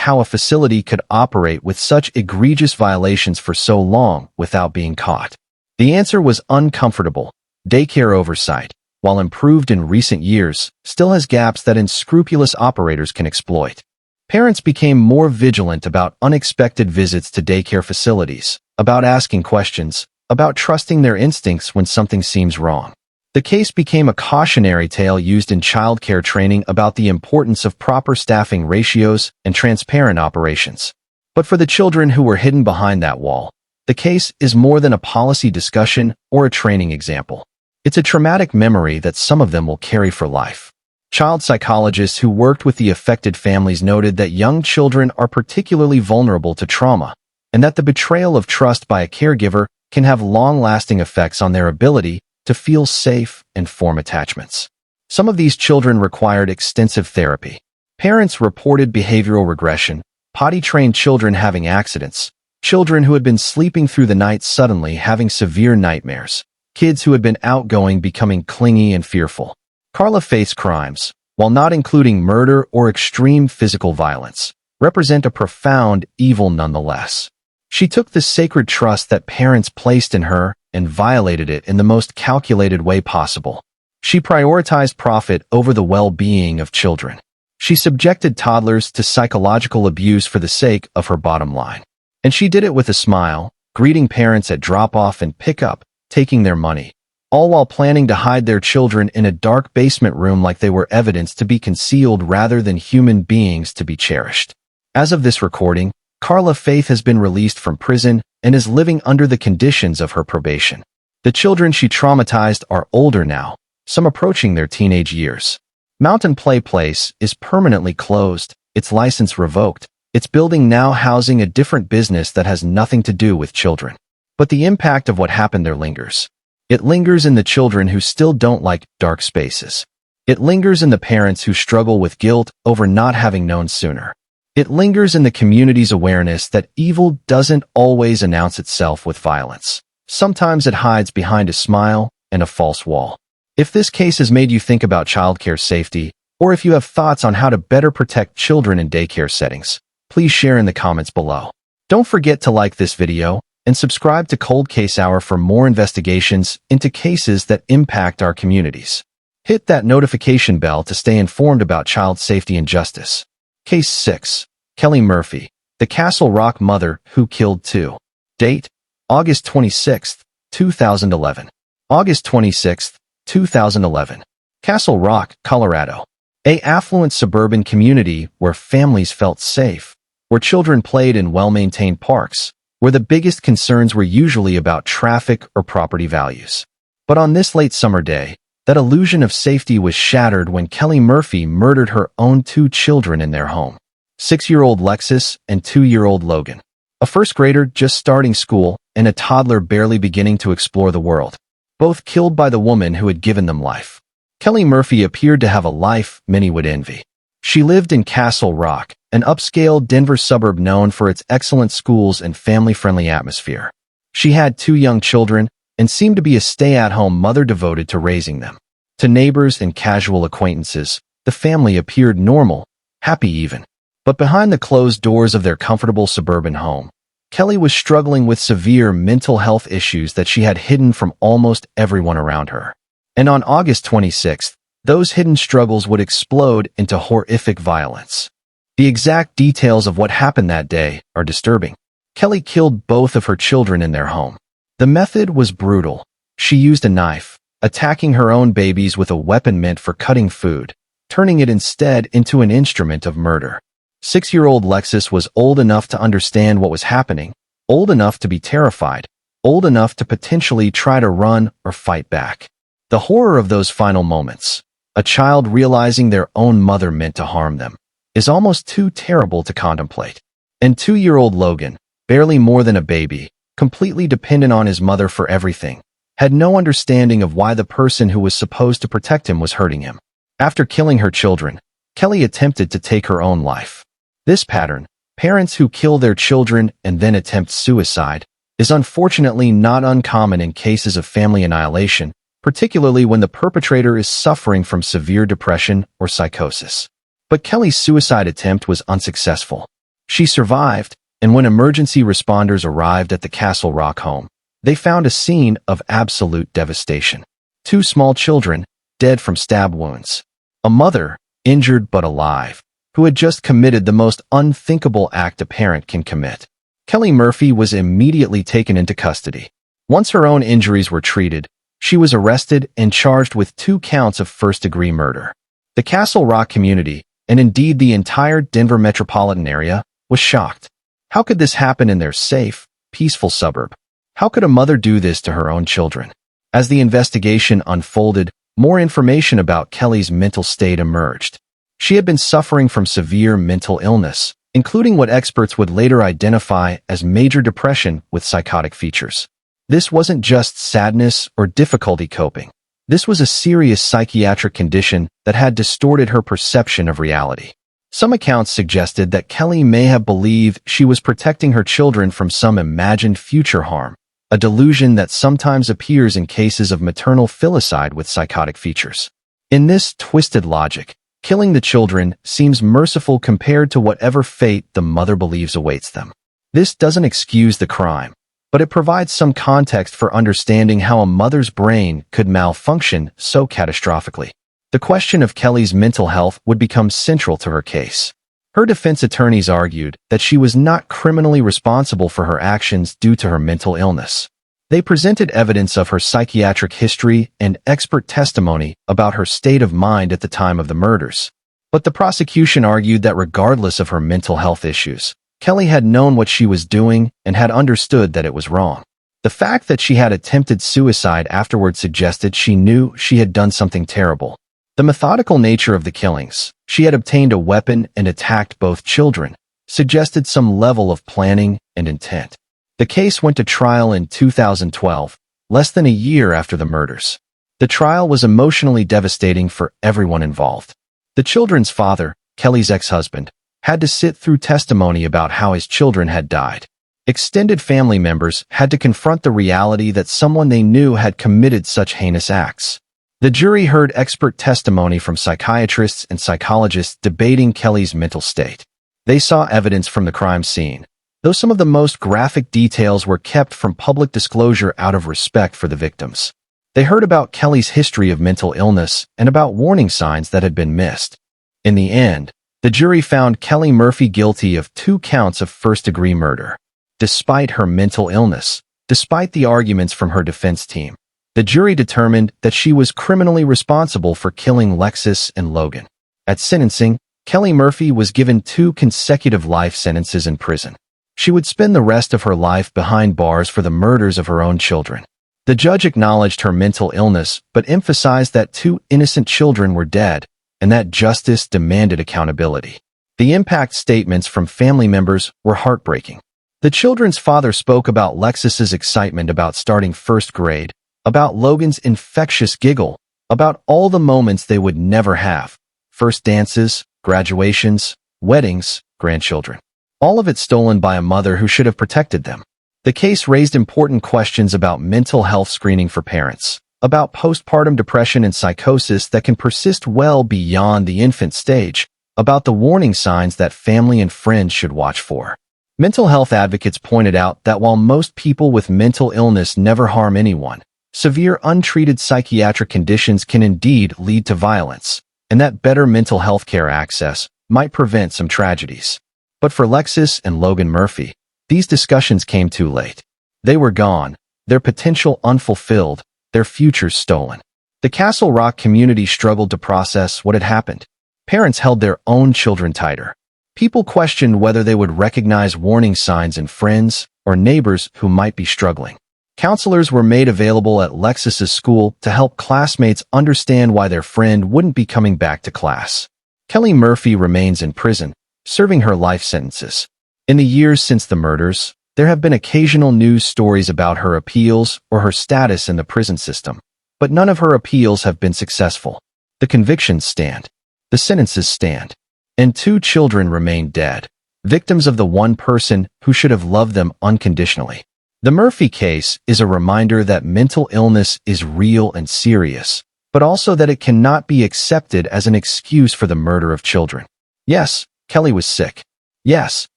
how a facility could operate with such egregious violations for so long without being caught. The answer was uncomfortable. Daycare oversight, while improved in recent years, still has gaps that unscrupulous operators can exploit. Parents became more vigilant about unexpected visits to daycare facilities, about asking questions, about trusting their instincts when something seems wrong. The case became a cautionary tale used in childcare training about the importance of proper staffing ratios and transparent operations. But for the children who were hidden behind that wall, the case is more than a policy discussion or a training example. It's a traumatic memory that some of them will carry for life. Child psychologists who worked with the affected families noted that young children are particularly vulnerable to trauma, and that the betrayal of trust by a caregiver can have long-lasting effects on their ability to feel safe and form attachments. Some of these children required extensive therapy. Parents reported behavioral regression, potty-trained children having accidents, children who had been sleeping through the night suddenly having severe nightmares, kids who had been outgoing becoming clingy and fearful. Carla faced crimes, while not including murder or extreme physical violence, represent a profound evil nonetheless. She took the sacred trust that parents placed in her and violated it in the most calculated way possible. She prioritized profit over the well-being of children. She subjected toddlers to psychological abuse for the sake of her bottom line. And she did it with a smile, greeting parents at drop-off and pick-up, taking their money, all while planning to hide their children in a dark basement room like they were evidence to be concealed rather than human beings to be cherished. As of this recording, Carla Faith has been released from prison and is living under the conditions of her probation. The children she traumatized are older now, some approaching their teenage years. Mountain Play Place is permanently closed, its license revoked, its building now housing a different business that has nothing to do with children. But the impact of what happened there lingers. It lingers in the children who still don't like dark spaces. It lingers in the parents who struggle with guilt over not having known sooner. It lingers in the community's awareness that evil doesn't always announce itself with violence. Sometimes it hides behind a smile and a false wall. If this case has made you think about childcare safety, or if you have thoughts on how to better protect children in daycare settings, please share in the comments below. Don't forget to like this video and subscribe to Cold Case Hour for more investigations into cases that impact our communities. Hit that notification bell to stay informed about child safety and justice. Case 6. Kelli Murphy, the Castle Rock mother who killed two. Date: August 26, 2011. August 26, 2011. Castle Rock, Colorado. A affluent suburban community where families felt safe, where children played in well-maintained parks, where the biggest concerns were usually about traffic or property values. But on this late summer day, that illusion of safety was shattered when Kelli Murphy murdered her own two children in their home. 6-year-old Lexus and 2-year-old Logan. A first grader just starting school and a toddler barely beginning to explore the world. Both killed by the woman who had given them life. Kelli Murphy appeared to have a life many would envy. She lived in Castle Rock, an upscale Denver suburb known for its excellent schools and family-friendly atmosphere. She had 2 young children and seemed to be a stay-at-home mother devoted to raising them. To neighbors and casual acquaintances, the family appeared normal, happy even. But behind the closed doors of their comfortable suburban home, Kelli was struggling with severe mental health issues that she had hidden from almost everyone around her. And on August 26th, those hidden struggles would explode into horrific violence. The exact details of what happened that day are disturbing. Kelli killed both of her children in their home. The method was brutal. She used a knife, attacking her own babies with a weapon meant for cutting food, turning it instead into an instrument of murder. 6-year-old Lexus was old enough to understand what was happening, old enough to be terrified, old enough to potentially try to run or fight back. The horror of those final moments, a child realizing their own mother meant to harm them, is almost too terrible to contemplate. And 2-year-old Logan, barely more than a baby, completely dependent on his mother for everything, had no understanding of why the person who was supposed to protect him was hurting him. After killing her children, Kelli attempted to take her own life. This pattern, parents who kill their children and then attempt suicide, is unfortunately not uncommon in cases of family annihilation, particularly when the perpetrator is suffering from severe depression or psychosis. But Kelli's suicide attempt was unsuccessful. She survived, and when emergency responders arrived at the Castle Rock home, they found a scene of absolute devastation. 2 small children, dead from stab wounds. A mother, injured but alive, who had just committed the most unthinkable act a parent can commit. Kelli Murphy was immediately taken into custody. Once her own injuries were treated, She was arrested and charged with 2 counts of first-degree murder. The Castle Rock community, and indeed the entire Denver metropolitan area, was shocked. How could this happen in their safe, peaceful suburb? How could a mother do this to her own children? As the investigation unfolded, more information about Kelli's mental state emerged. She had been suffering from severe mental illness, including what experts would later identify as major depression with psychotic features. This wasn't just sadness or difficulty coping. This was a serious psychiatric condition that had distorted her perception of reality. Some accounts suggested that Kelli may have believed she was protecting her children from some imagined future harm, a delusion that sometimes appears in cases of maternal filicide with psychotic features. In this twisted logic, killing the children seems merciful compared to whatever fate the mother believes awaits them. This doesn't excuse the crime, but it provides some context for understanding how a mother's brain could malfunction so catastrophically. The question of Kelli's mental health would become central to her case. Her defense attorneys argued that she was not criminally responsible for her actions due to her mental illness. They presented evidence of her psychiatric history and expert testimony about her state of mind at the time of the murders. But the prosecution argued that regardless of her mental health issues, Kelli had known what she was doing and had understood that it was wrong. The fact that she had attempted suicide afterward suggested she knew she had done something terrible. The methodical nature of the killings, she had obtained a weapon and attacked both children, suggested some level of planning and intent. The case went to trial in 2012, less than a year after the murders. The trial was emotionally devastating for everyone involved. The children's father, Kelli's ex-husband, had to sit through testimony about how his children had died. Extended family members had to confront the reality that someone they knew had committed such heinous acts. The jury heard expert testimony from psychiatrists and psychologists debating Kelli's mental state. They saw evidence from the crime scene, though some of the most graphic details were kept from public disclosure out of respect for the victims. They heard about Kelli's history of mental illness and about warning signs that had been missed. In the end, the jury found Kelli Murphy guilty of 2 counts of first-degree murder. Despite her mental illness, despite the arguments from her defense team, the jury determined that she was criminally responsible for killing Lexus and Logan. At sentencing, Kelli Murphy was given 2 consecutive life sentences in prison. She would spend the rest of her life behind bars for the murders of her own children. The judge acknowledged her mental illness but emphasized that 2 innocent children were dead and that justice demanded accountability. The impact statements from family members were heartbreaking. The children's father spoke about Lexus's excitement about starting first grade, about Logan's infectious giggle, about all the moments they would never have. First dances, graduations, weddings, grandchildren. All of it stolen by a mother who should have protected them. The case raised important questions about mental health screening for parents, about postpartum depression and psychosis that can persist well beyond the infant stage, about the warning signs that family and friends should watch for. Mental health advocates pointed out that while most people with mental illness never harm anyone, severe untreated psychiatric conditions can indeed lead to violence, and that better mental health care access might prevent some tragedies. But for Lexus and Logan Murphy, these discussions came too late. They were gone, their potential unfulfilled, their futures stolen. The Castle Rock community struggled to process what had happened. Parents held their own children tighter. People questioned whether they would recognize warning signs in friends or neighbors who might be struggling. Counselors were made available at Lexus's school to help classmates understand why their friend wouldn't be coming back to class. Kelli Murphy remains in prison, serving her life sentences. In the years since the murders, there have been occasional news stories about her appeals or her status in the prison system, but none of her appeals have been successful. The convictions stand. The sentences stand. And 2 children remain dead, victims of the one person who should have loved them unconditionally. The Murphy case is a reminder that mental illness is real and serious, but also that it cannot be accepted as an excuse for the murder of children. Yes, Kelli was sick. Yes,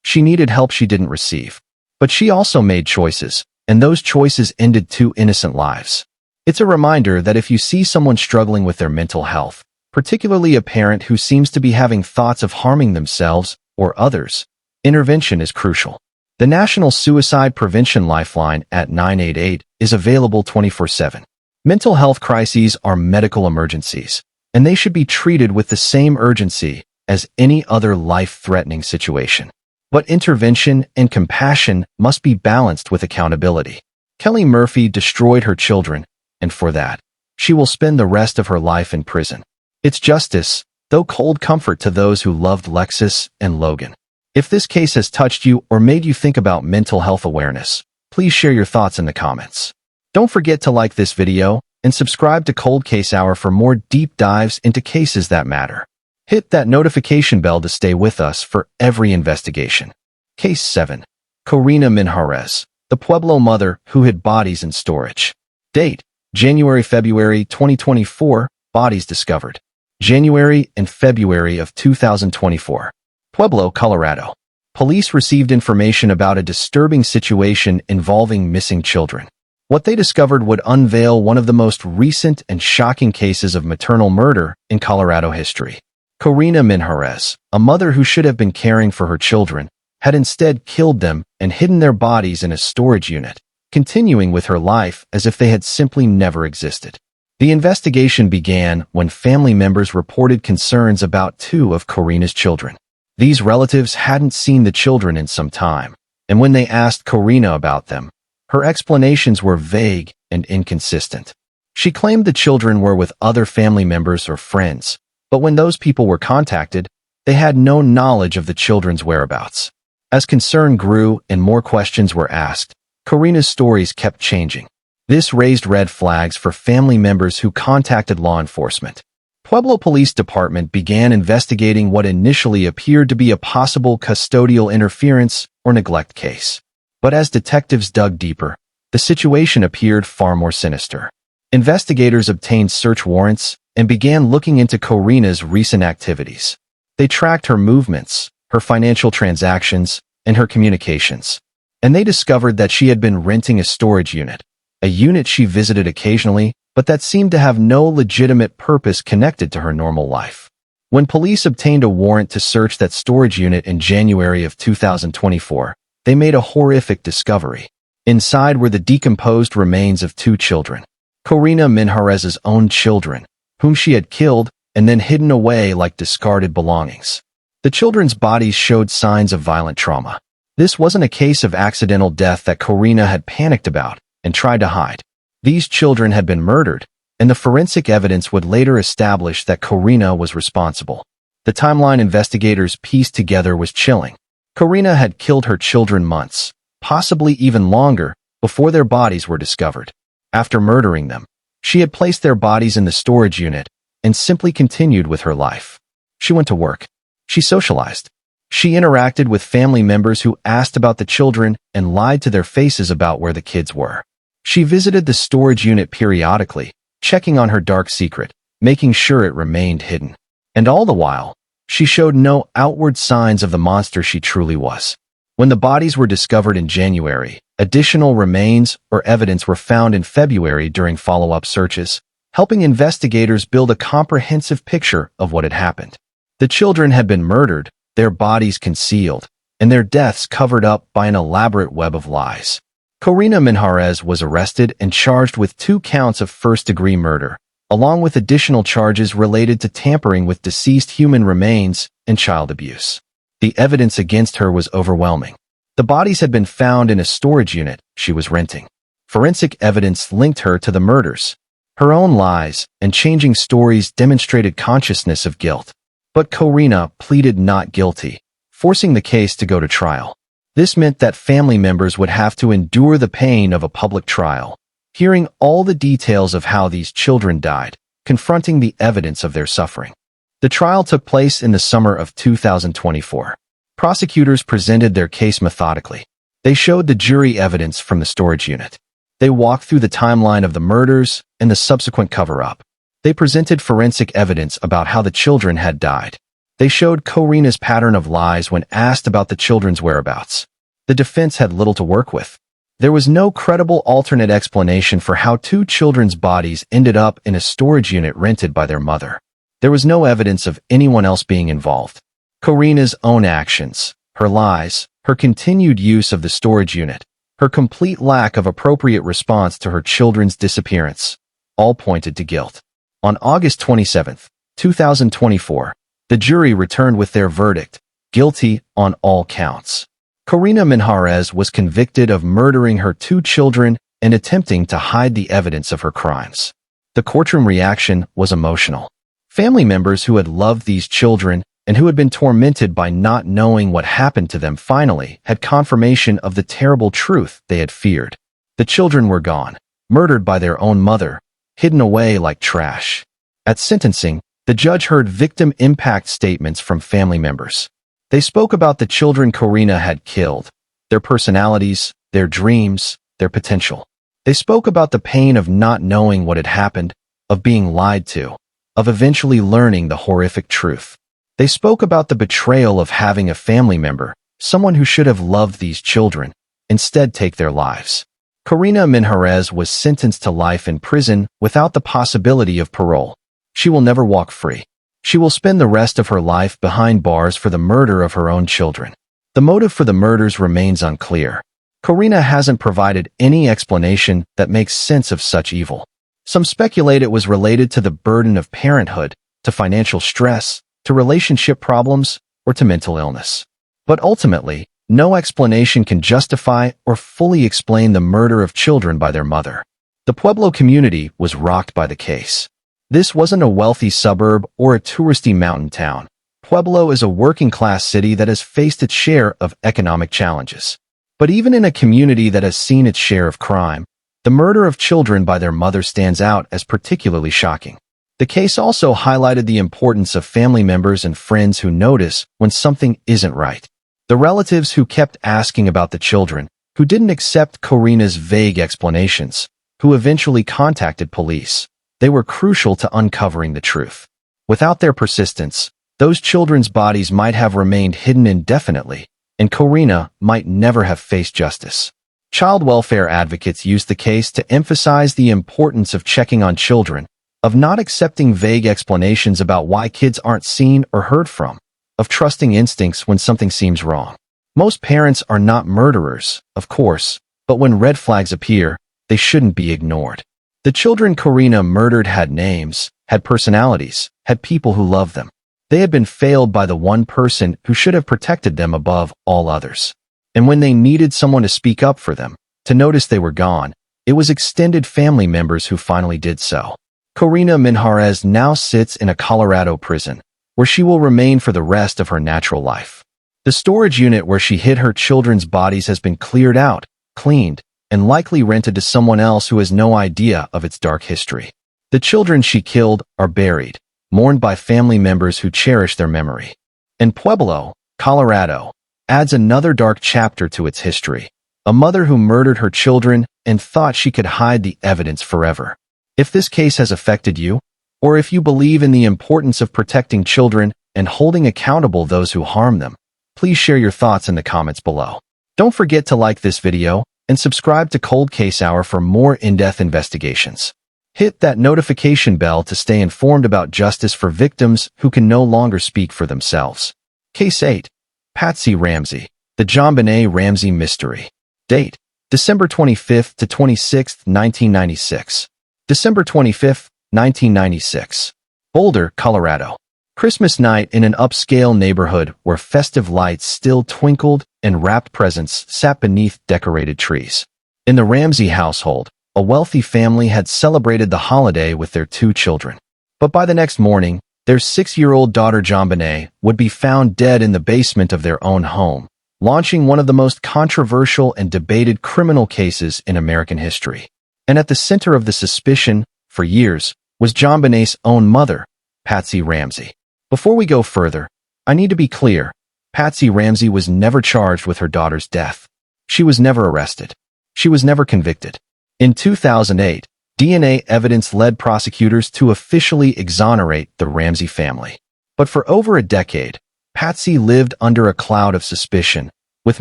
she needed help she didn't receive. But she also made choices, and those choices ended 2 innocent lives. It's a reminder that if you see someone struggling with their mental health, particularly a parent who seems to be having thoughts of harming themselves or others, intervention is crucial. The National Suicide Prevention Lifeline at 988 is available 24/7. Mental health crises are medical emergencies, and they should be treated with the same urgency as any other life-threatening situation. But intervention and compassion must be balanced with accountability. Kelli Murphy destroyed her children, and for that, she will spend the rest of her life in prison. It's justice, though cold comfort to those who loved Lexus and Logan. If this case has touched you or made you think about mental health awareness, please share your thoughts in the comments. Don't forget to like this video and subscribe to Cold Case Hour for more deep dives into cases that matter. Hit that notification bell to stay with us for every investigation. Case 7. Corena Minjarez, the Pueblo mother who hid bodies in storage. Date: January-February 2024, bodies discovered. January and February of 2024. Pueblo, Colorado. Police received information about a disturbing situation involving missing children. What they discovered would unveil one of the most recent and shocking cases of maternal murder in Colorado history. Corena Minjarez, a mother who should have been caring for her children, had instead killed them and hidden their bodies in a storage unit, continuing with her life as if they had simply never existed. The investigation began when family members reported concerns about two of Corena's children. These relatives hadn't seen the children in some time, and when they asked Corena about them, her explanations were vague and inconsistent. She claimed the children were with other family members or friends, but when those people were contacted, they had no knowledge of the children's whereabouts. As concern grew and more questions were asked, Corena's stories kept changing. This raised red flags for family members who contacted law enforcement. Pueblo Police Department began investigating what initially appeared to be a possible custodial interference or neglect case. But as detectives dug deeper, the situation appeared far more sinister. Investigators obtained search warrants and began looking into Corena's recent activities. They tracked her movements, her financial transactions, and her communications. And they discovered that she had been renting a storage unit, a unit she visited occasionally, but that seemed to have no legitimate purpose connected to her normal life. When police obtained a warrant to search that storage unit in January of 2024, they made a horrific discovery. Inside were the decomposed remains of two children, Corena Minjarez's own children, whom she had killed and then hidden away like discarded belongings. The children's bodies showed signs of violent trauma. This wasn't a case of accidental death that Corena had panicked about and tried to hide. These children had been murdered, and the forensic evidence would later establish that Corena was responsible. The timeline investigators pieced together was chilling. Corena had killed her children months, possibly even longer, before their bodies were discovered. After murdering them, she had placed their bodies in the storage unit and simply continued with her life. She went to work. She socialized. She interacted with family members who asked about the children and lied to their faces about where the kids were. She visited the storage unit periodically, checking on her dark secret, making sure it remained hidden. And all the while, she showed no outward signs of the monster she truly was. When the bodies were discovered in January, additional remains or evidence were found in February during follow-up searches, helping investigators build a comprehensive picture of what had happened. The children had been murdered, their bodies concealed, and their deaths covered up by an elaborate web of lies. Corena Minjarez was arrested and charged with 2 counts of first-degree murder, along with additional charges related to tampering with deceased human remains and child abuse. The evidence against her was overwhelming. The bodies had been found in a storage unit she was renting. Forensic evidence linked her to the murders. Her own lies and changing stories demonstrated consciousness of guilt. But Corena pleaded not guilty, forcing the case to go to trial. This meant that family members would have to endure the pain of a public trial, hearing all the details of how these children died, confronting the evidence of their suffering. The trial took place in the summer of 2024. Prosecutors presented their case methodically. They showed the jury evidence from the storage unit. They walked through the timeline of the murders and the subsequent cover-up. They presented forensic evidence about how the children had died. They showed Corena's pattern of lies when asked about the children's whereabouts. The defense had little to work with. There was no credible alternate explanation for how 2 children's bodies ended up in a storage unit rented by their mother. There was no evidence of anyone else being involved. Corena's own actions, her lies, her continued use of the storage unit, her complete lack of appropriate response to her children's disappearance. all pointed to guilt. On August 27, 2024, the jury returned with their verdict, guilty on all counts. Corena Minjarez was convicted of murdering her 2 children and attempting to hide the evidence of her crimes. The courtroom reaction was emotional. Family members who had loved these children and who had been tormented by not knowing what happened to them finally had confirmation of the terrible truth they had feared. The children were gone, murdered by their own mother, hidden away like trash. At sentencing, the judge heard victim impact statements from family members. They spoke about the children Corena had killed, their personalities, their dreams, their potential. They spoke about the pain of not knowing what had happened, of being lied to, of eventually learning the horrific truth. They spoke about the betrayal of having a family member, someone who should have loved these children, instead take their lives. Corena Minjarez was sentenced to life in prison without the possibility of parole. She will never walk free. She will spend the rest of her life behind bars for the murder of her own children. The motive for the murders remains unclear. Corena hasn't provided any explanation that makes sense of such evil. Some speculate it was related to the burden of parenthood, to financial stress, to relationship problems, or to mental illness. But ultimately, no explanation can justify or fully explain the murder of children by their mother. The Pueblo community was rocked by the case. This wasn't a wealthy suburb or a touristy mountain town. Pueblo is a working-class city that has faced its share of economic challenges. But even in a community that has seen its share of crime, the murder of children by their mother stands out as particularly shocking. The case also highlighted the importance of family members and friends who notice when something isn't right. The relatives who kept asking about the children, who didn't accept Corena's vague explanations, who eventually contacted police. They were crucial to uncovering the truth. Without their persistence, those children's bodies might have remained hidden indefinitely, and Corena might never have faced justice. Child welfare advocates used the case to emphasize the importance of checking on children, of not accepting vague explanations about why kids aren't seen or heard from, of trusting instincts when something seems wrong. Most parents are not murderers, of course, but when red flags appear, they shouldn't be ignored. The children Corena murdered had names, had personalities, had people who loved them. They had been failed by the one person who should have protected them above all others. And when they needed someone to speak up for them, to notice they were gone, it was extended family members who finally did so. Corena Minjarez now sits in a Colorado prison, where she will remain for the rest of her natural life. The storage unit where she hid her children's bodies has been cleared out, cleaned, and likely rented to someone else who has no idea of its dark history. The children she killed are buried, mourned by family members who cherish their memory. And Pueblo, Colorado, adds another dark chapter to its history. A mother who murdered her children and thought she could hide the evidence forever. If this case has affected you, or if you believe in the importance of protecting children and holding accountable those who harm them, please share your thoughts in the comments below. Don't forget to like this video and subscribe to Cold Case Hour for more in-depth investigations. Hit that notification bell to stay informed about justice for victims who can no longer speak for themselves. Case 8. Patsy Ramsey, the JonBenét Ramsey Mystery. Date: December 25th to 26th, 1996. December 25th, 1996. Boulder, Colorado. Christmas night in an upscale neighborhood where festive lights still twinkled and wrapped presents sat beneath decorated trees. In the Ramsey household, a wealthy family had celebrated the holiday with their 2 children. But by the next morning, their 6-year-old daughter JonBenét would be found dead in the basement of their own home, launching one of the most controversial and debated criminal cases in American history. And at the center of the suspicion, for years, was JonBenét's own mother, Patsy Ramsey. Before we go further, I need to be clear. Patsy Ramsey was never charged with her daughter's death. She was never arrested. She was never convicted. In 2008, DNA evidence led prosecutors to officially exonerate the Ramsey family. But for over a decade, Patsy lived under a cloud of suspicion, with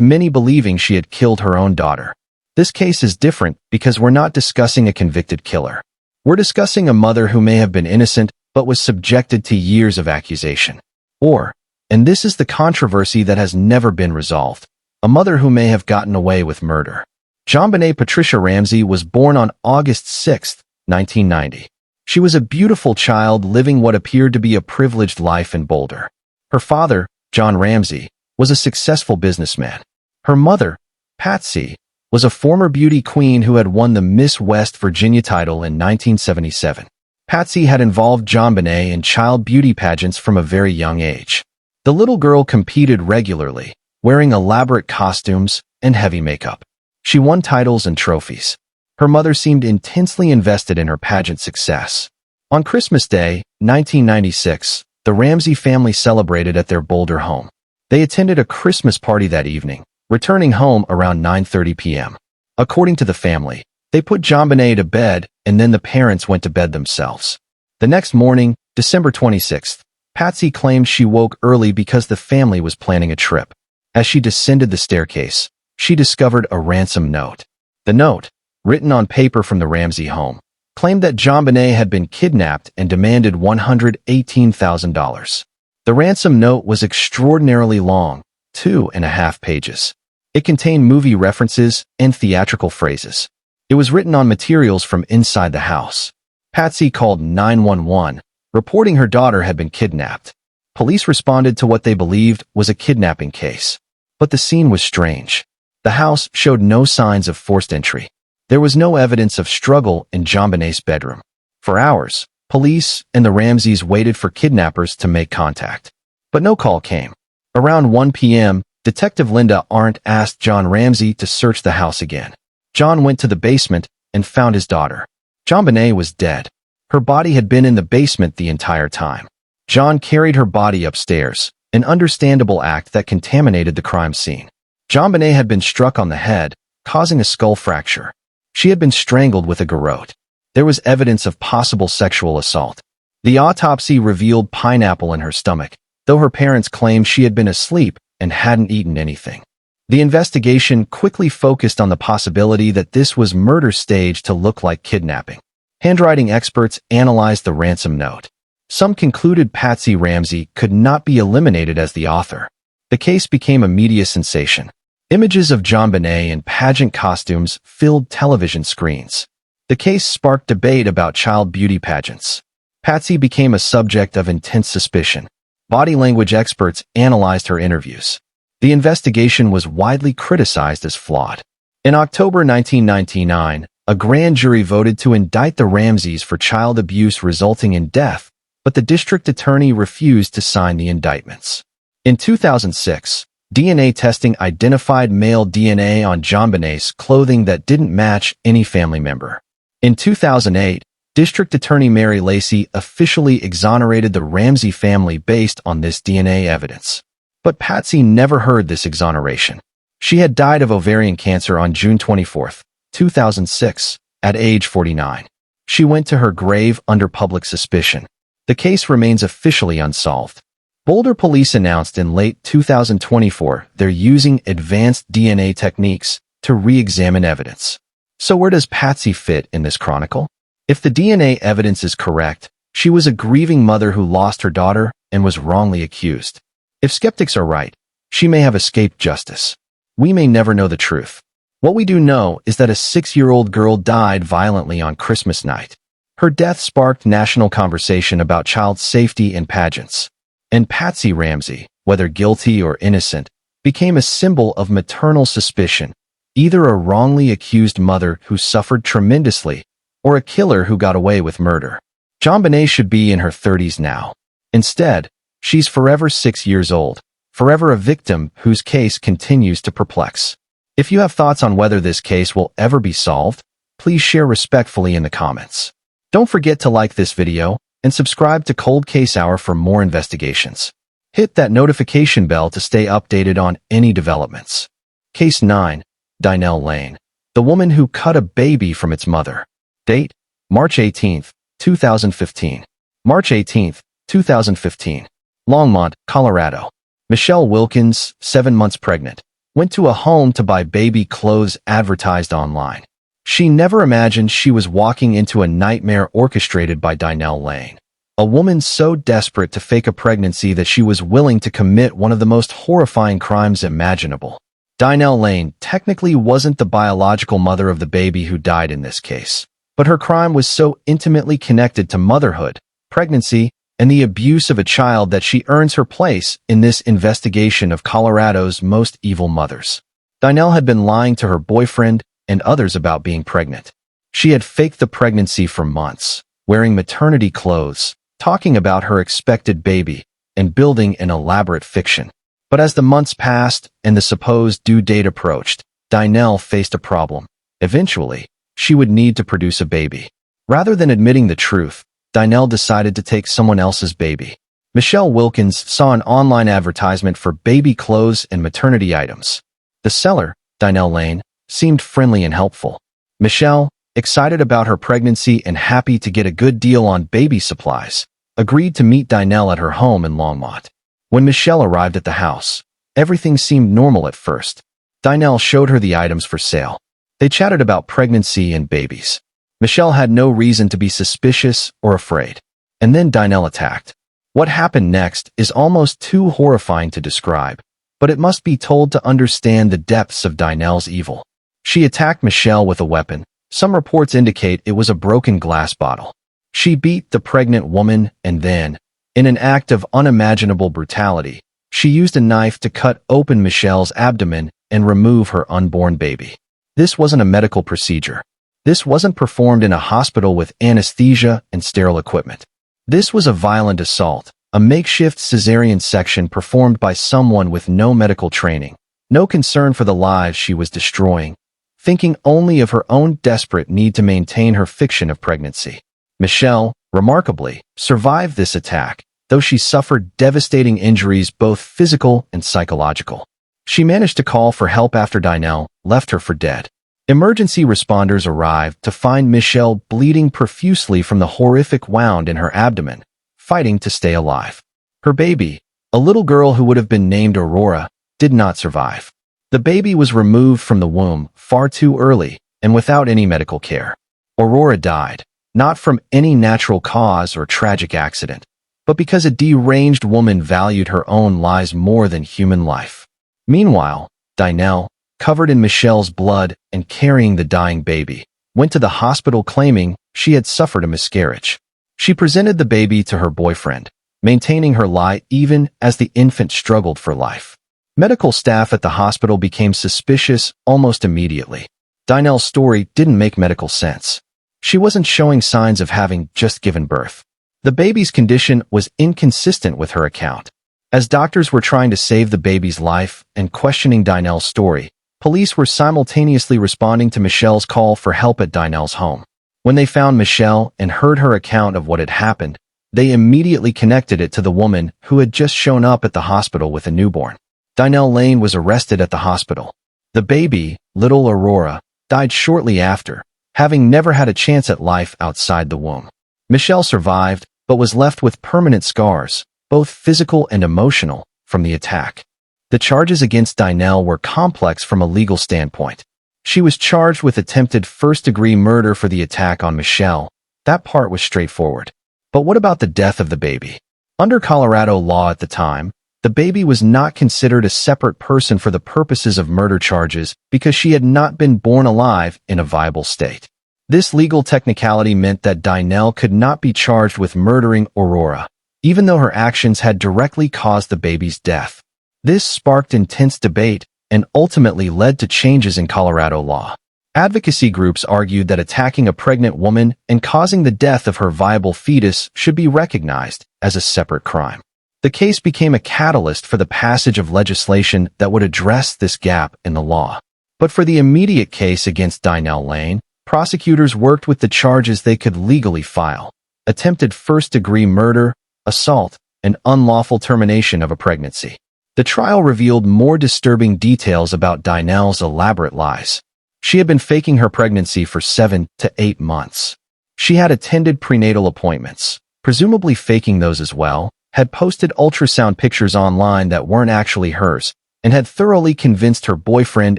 many believing she had killed her own daughter. This case is different because we're not discussing a convicted killer. We're discussing a mother who may have been innocent but was subjected to years of accusation. Or, and this is the controversy that has never been resolved, a mother who may have gotten away with murder. JonBenét Patricia Ramsey was born on August 6, 1990. She was a beautiful child living what appeared to be a privileged life in Boulder. Her father, John Ramsey, was a successful businessman. Her mother, Patsy, was a former beauty queen who had won the Miss West Virginia title in 1977. Patsy had involved JonBenét in child beauty pageants from a very young age. The little girl competed regularly, wearing elaborate costumes and heavy makeup. She won titles and trophies. Her mother seemed intensely invested in her pageant success. On Christmas Day, 1996, the Ramsey family celebrated at their Boulder home. They attended a Christmas party that evening, returning home around 9:30 p.m. According to the family, they put JonBenét to bed and then the parents went to bed themselves. The next morning, December 26th, Patsy claimed she woke early because the family was planning a trip. As she descended the staircase, she discovered a ransom note. The note, written on paper from the Ramsey home, claimed that JonBenét had been kidnapped and demanded $118,000. The ransom note was extraordinarily long, 2.5 pages. It contained movie references and theatrical phrases. It was written on materials from inside the house. Patsy called 911, reporting her daughter had been kidnapped. Police responded to what they believed was a kidnapping case. But the scene was strange. The house showed no signs of forced entry. There was no evidence of struggle in JonBenét's bedroom. For hours, police and the Ramseys waited for kidnappers to make contact. But no call came. Around 1 p.m., Detective Linda Arndt asked John Ramsey to search the house again. John went to the basement and found his daughter. JonBenét was dead. Her body had been in the basement the entire time. John carried her body upstairs, an understandable act that contaminated the crime scene. JonBenét had been struck on the head, causing a skull fracture. She had been strangled with a garrote. There was evidence of possible sexual assault. The autopsy revealed pineapple in her stomach, though her parents claimed she had been asleep and hadn't eaten anything. The investigation quickly focused on the possibility that this was murder staged to look like kidnapping. Handwriting experts analyzed the ransom note. Some concluded Patsy Ramsey could not be eliminated as the author. The case became a media sensation. Images of JonBenét in pageant costumes filled television screens. The case sparked debate about child beauty pageants. Patsy became a subject of intense suspicion. Body language experts analyzed her interviews. The investigation was widely criticized as flawed. In October 1999, a grand jury voted to indict the Ramseys for child abuse resulting in death, but the district attorney refused to sign the indictments. In 2006, DNA testing identified male DNA on JonBenét's clothing that didn't match any family member. In 2008, District Attorney Mary Lacey officially exonerated the Ramsey family based on this DNA evidence. But Patsy never heard this exoneration. She had died of ovarian cancer on June 24, 2006, at age 49. She went to her grave under public suspicion. The case remains officially unsolved. Boulder police announced in late 2024 they're using advanced DNA techniques to re-examine evidence. So where does Patsy fit in this chronicle? If the DNA evidence is correct, she was a grieving mother who lost her daughter and was wrongly accused. If skeptics are right, she may have escaped justice. We may never know the truth. What we do know is that a 6-year-old girl died violently on Christmas night. Her death sparked national conversation about child safety in pageants. And Patsy Ramsey, whether guilty or innocent, became a symbol of maternal suspicion, either a wrongly accused mother who suffered tremendously or a killer who got away with murder. JonBenét should be in her 30s now. Instead, she's forever 6 years old, forever a victim whose case continues to perplex. If you have thoughts on whether this case will ever be solved, please share respectfully in the comments. Don't forget to like this video and subscribe to Cold Case Hour for more investigations. Hit that notification bell to stay updated on any developments. Case 9, Dynel Lane, the woman who cut a baby from its mother. Date, March 18, 2015. March 18, 2015. Longmont, Colorado. Michelle Wilkins, 7 months pregnant, went to a home to buy baby clothes advertised online. She never imagined she was walking into a nightmare orchestrated by Dynel Lane, a woman so desperate to fake a pregnancy that she was willing to commit one of the most horrifying crimes imaginable. Dynel Lane technically wasn't the biological mother of the baby who died in this case. But her crime was so intimately connected to motherhood, pregnancy, and the abuse of a child that she earns her place in this investigation of Colorado's most evil mothers. Dynel had been lying to her boyfriend and others about being pregnant. She had faked the pregnancy for months, wearing maternity clothes, talking about her expected baby, and building an elaborate fiction. But as the months passed and the supposed due date approached, Dynel faced a problem. Eventually, she would need to produce a baby. Rather than admitting the truth, Dynel decided to take someone else's baby. Michelle Wilkins saw an online advertisement for baby clothes and maternity items. The seller, Dynel Lane, seemed friendly and helpful. Michelle, excited about her pregnancy and happy to get a good deal on baby supplies, agreed to meet Dynel at her home in Longmont. When Michelle arrived at the house, everything seemed normal at first. Dynel showed her the items for sale. They chatted about pregnancy and babies. Michelle had no reason to be suspicious or afraid. And then Dynel attacked. What happened next is almost too horrifying to describe, but it must be told to understand the depths of Dynel's evil. She attacked Michelle with a weapon. Some reports indicate it was a broken glass bottle. She beat the pregnant woman and then, in an act of unimaginable brutality, she used a knife to cut open Michelle's abdomen and remove her unborn baby. This wasn't a medical procedure. This wasn't performed in a hospital with anesthesia and sterile equipment. This was a violent assault, a makeshift cesarean section performed by someone with no medical training, no concern for the lives she was destroying, thinking only of her own desperate need to maintain her fiction of pregnancy. Michelle, remarkably, survived this attack, though she suffered devastating injuries both physical and psychological. She managed to call for help after Dynel left her for dead. Emergency responders arrived to find Michelle bleeding profusely from the horrific wound in her abdomen, fighting to stay alive. Her baby, a little girl who would have been named Aurora, did not survive. The baby was removed from the womb far too early and without any medical care. Aurora died, not from any natural cause or tragic accident, but because a deranged woman valued her own lives more than human life. Meanwhile, Dynel, covered in Michelle's blood and carrying the dying baby, went to the hospital claiming she had suffered a miscarriage. She presented the baby to her boyfriend, maintaining her lie even as the infant struggled for life. Medical staff at the hospital became suspicious almost immediately. Dynel's story didn't make medical sense. She wasn't showing signs of having just given birth. The baby's condition was inconsistent with her account. As doctors were trying to save the baby's life and questioning Dynel's story, police were simultaneously responding to Michelle's call for help at Dynel's home. When they found Michelle and heard her account of what had happened, they immediately connected it to the woman who had just shown up at the hospital with a newborn. Dynel Lane was arrested at the hospital. The baby, little Aurora, died shortly after, having never had a chance at life outside the womb. Michelle survived, but was left with permanent scars, both physical and emotional, from the attack. The charges against Dynel were complex from a legal standpoint. She was charged with attempted first-degree murder for the attack on Michelle. That part was straightforward. But what about the death of the baby? Under Colorado law at the time, the baby was not considered a separate person for the purposes of murder charges because she had not been born alive in a viable state. This legal technicality meant that Dynel could not be charged with murdering Aurora, even though her actions had directly caused the baby's death. This sparked intense debate and ultimately led to changes in Colorado law. Advocacy groups argued that attacking a pregnant woman and causing the death of her viable fetus should be recognized as a separate crime. The case became a catalyst for the passage of legislation that would address this gap in the law. But for the immediate case against Dynel Lane, prosecutors worked with the charges they could legally file: attempted first-degree murder, assault, and unlawful termination of a pregnancy. The trial revealed more disturbing details about Dynel's elaborate lies. She had been faking her pregnancy for 7 to 8 months. She had attended prenatal appointments, presumably faking those as well, had posted ultrasound pictures online that weren't actually hers, and had thoroughly convinced her boyfriend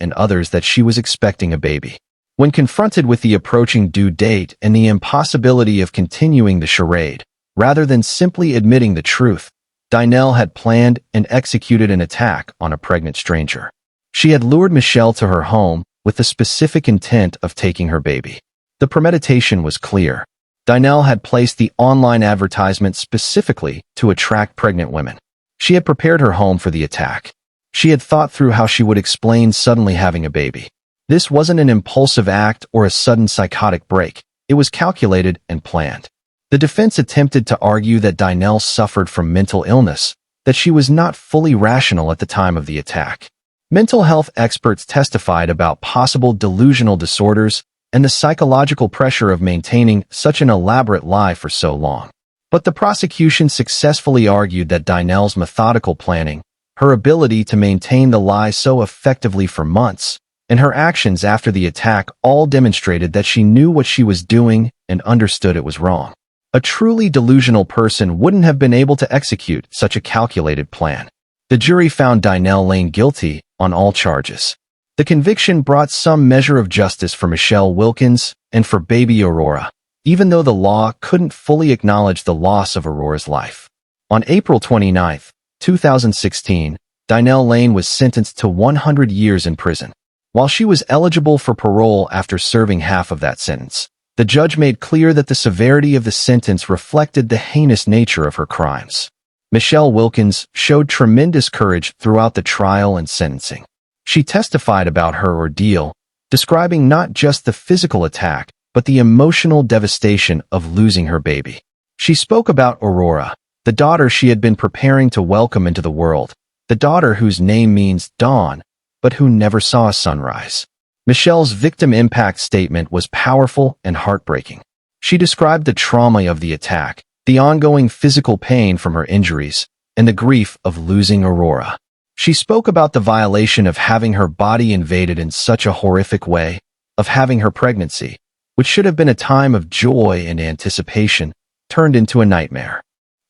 and others that she was expecting a baby. When confronted with the approaching due date and the impossibility of continuing the charade, rather than simply admitting the truth, Dynel had planned and executed an attack on a pregnant stranger. She had lured Michelle to her home with the specific intent of taking her baby. The premeditation was clear. Dynel had placed the online advertisement specifically to attract pregnant women. She had prepared her home for the attack. She had thought through how she would explain suddenly having a baby. This wasn't an impulsive act or a sudden psychotic break. It was calculated and planned. The defense attempted to argue that Dynel suffered from mental illness, that she was not fully rational at the time of the attack. Mental health experts testified about possible delusional disorders and the psychological pressure of maintaining such an elaborate lie for so long. But the prosecution successfully argued that Dynel's methodical planning, her ability to maintain the lie so effectively for months, and her actions after the attack all demonstrated that she knew what she was doing and understood it was wrong. A truly delusional person wouldn't have been able to execute such a calculated plan. The jury found Dynel Lane guilty on all charges. The conviction brought some measure of justice for Michelle Wilkins and for baby Aurora, even though the law couldn't fully acknowledge the loss of Aurora's life. On April 29, 2016, Dynel Lane was sentenced to 100 years in prison. While she was eligible for parole after serving half of that sentence, the judge made clear that the severity of the sentence reflected the heinous nature of her crimes. Michelle Wilkins showed tremendous courage throughout the trial and sentencing. She testified about her ordeal, describing not just the physical attack, but the emotional devastation of losing her baby. She spoke about Aurora, the daughter she had been preparing to welcome into the world, the daughter whose name means dawn, but who never saw a sunrise. Michelle's victim impact statement was powerful and heartbreaking. She described the trauma of the attack, the ongoing physical pain from her injuries, and the grief of losing Aurora. She spoke about the violation of having her body invaded in such a horrific way, of having her pregnancy, which should have been a time of joy and anticipation, turned into a nightmare.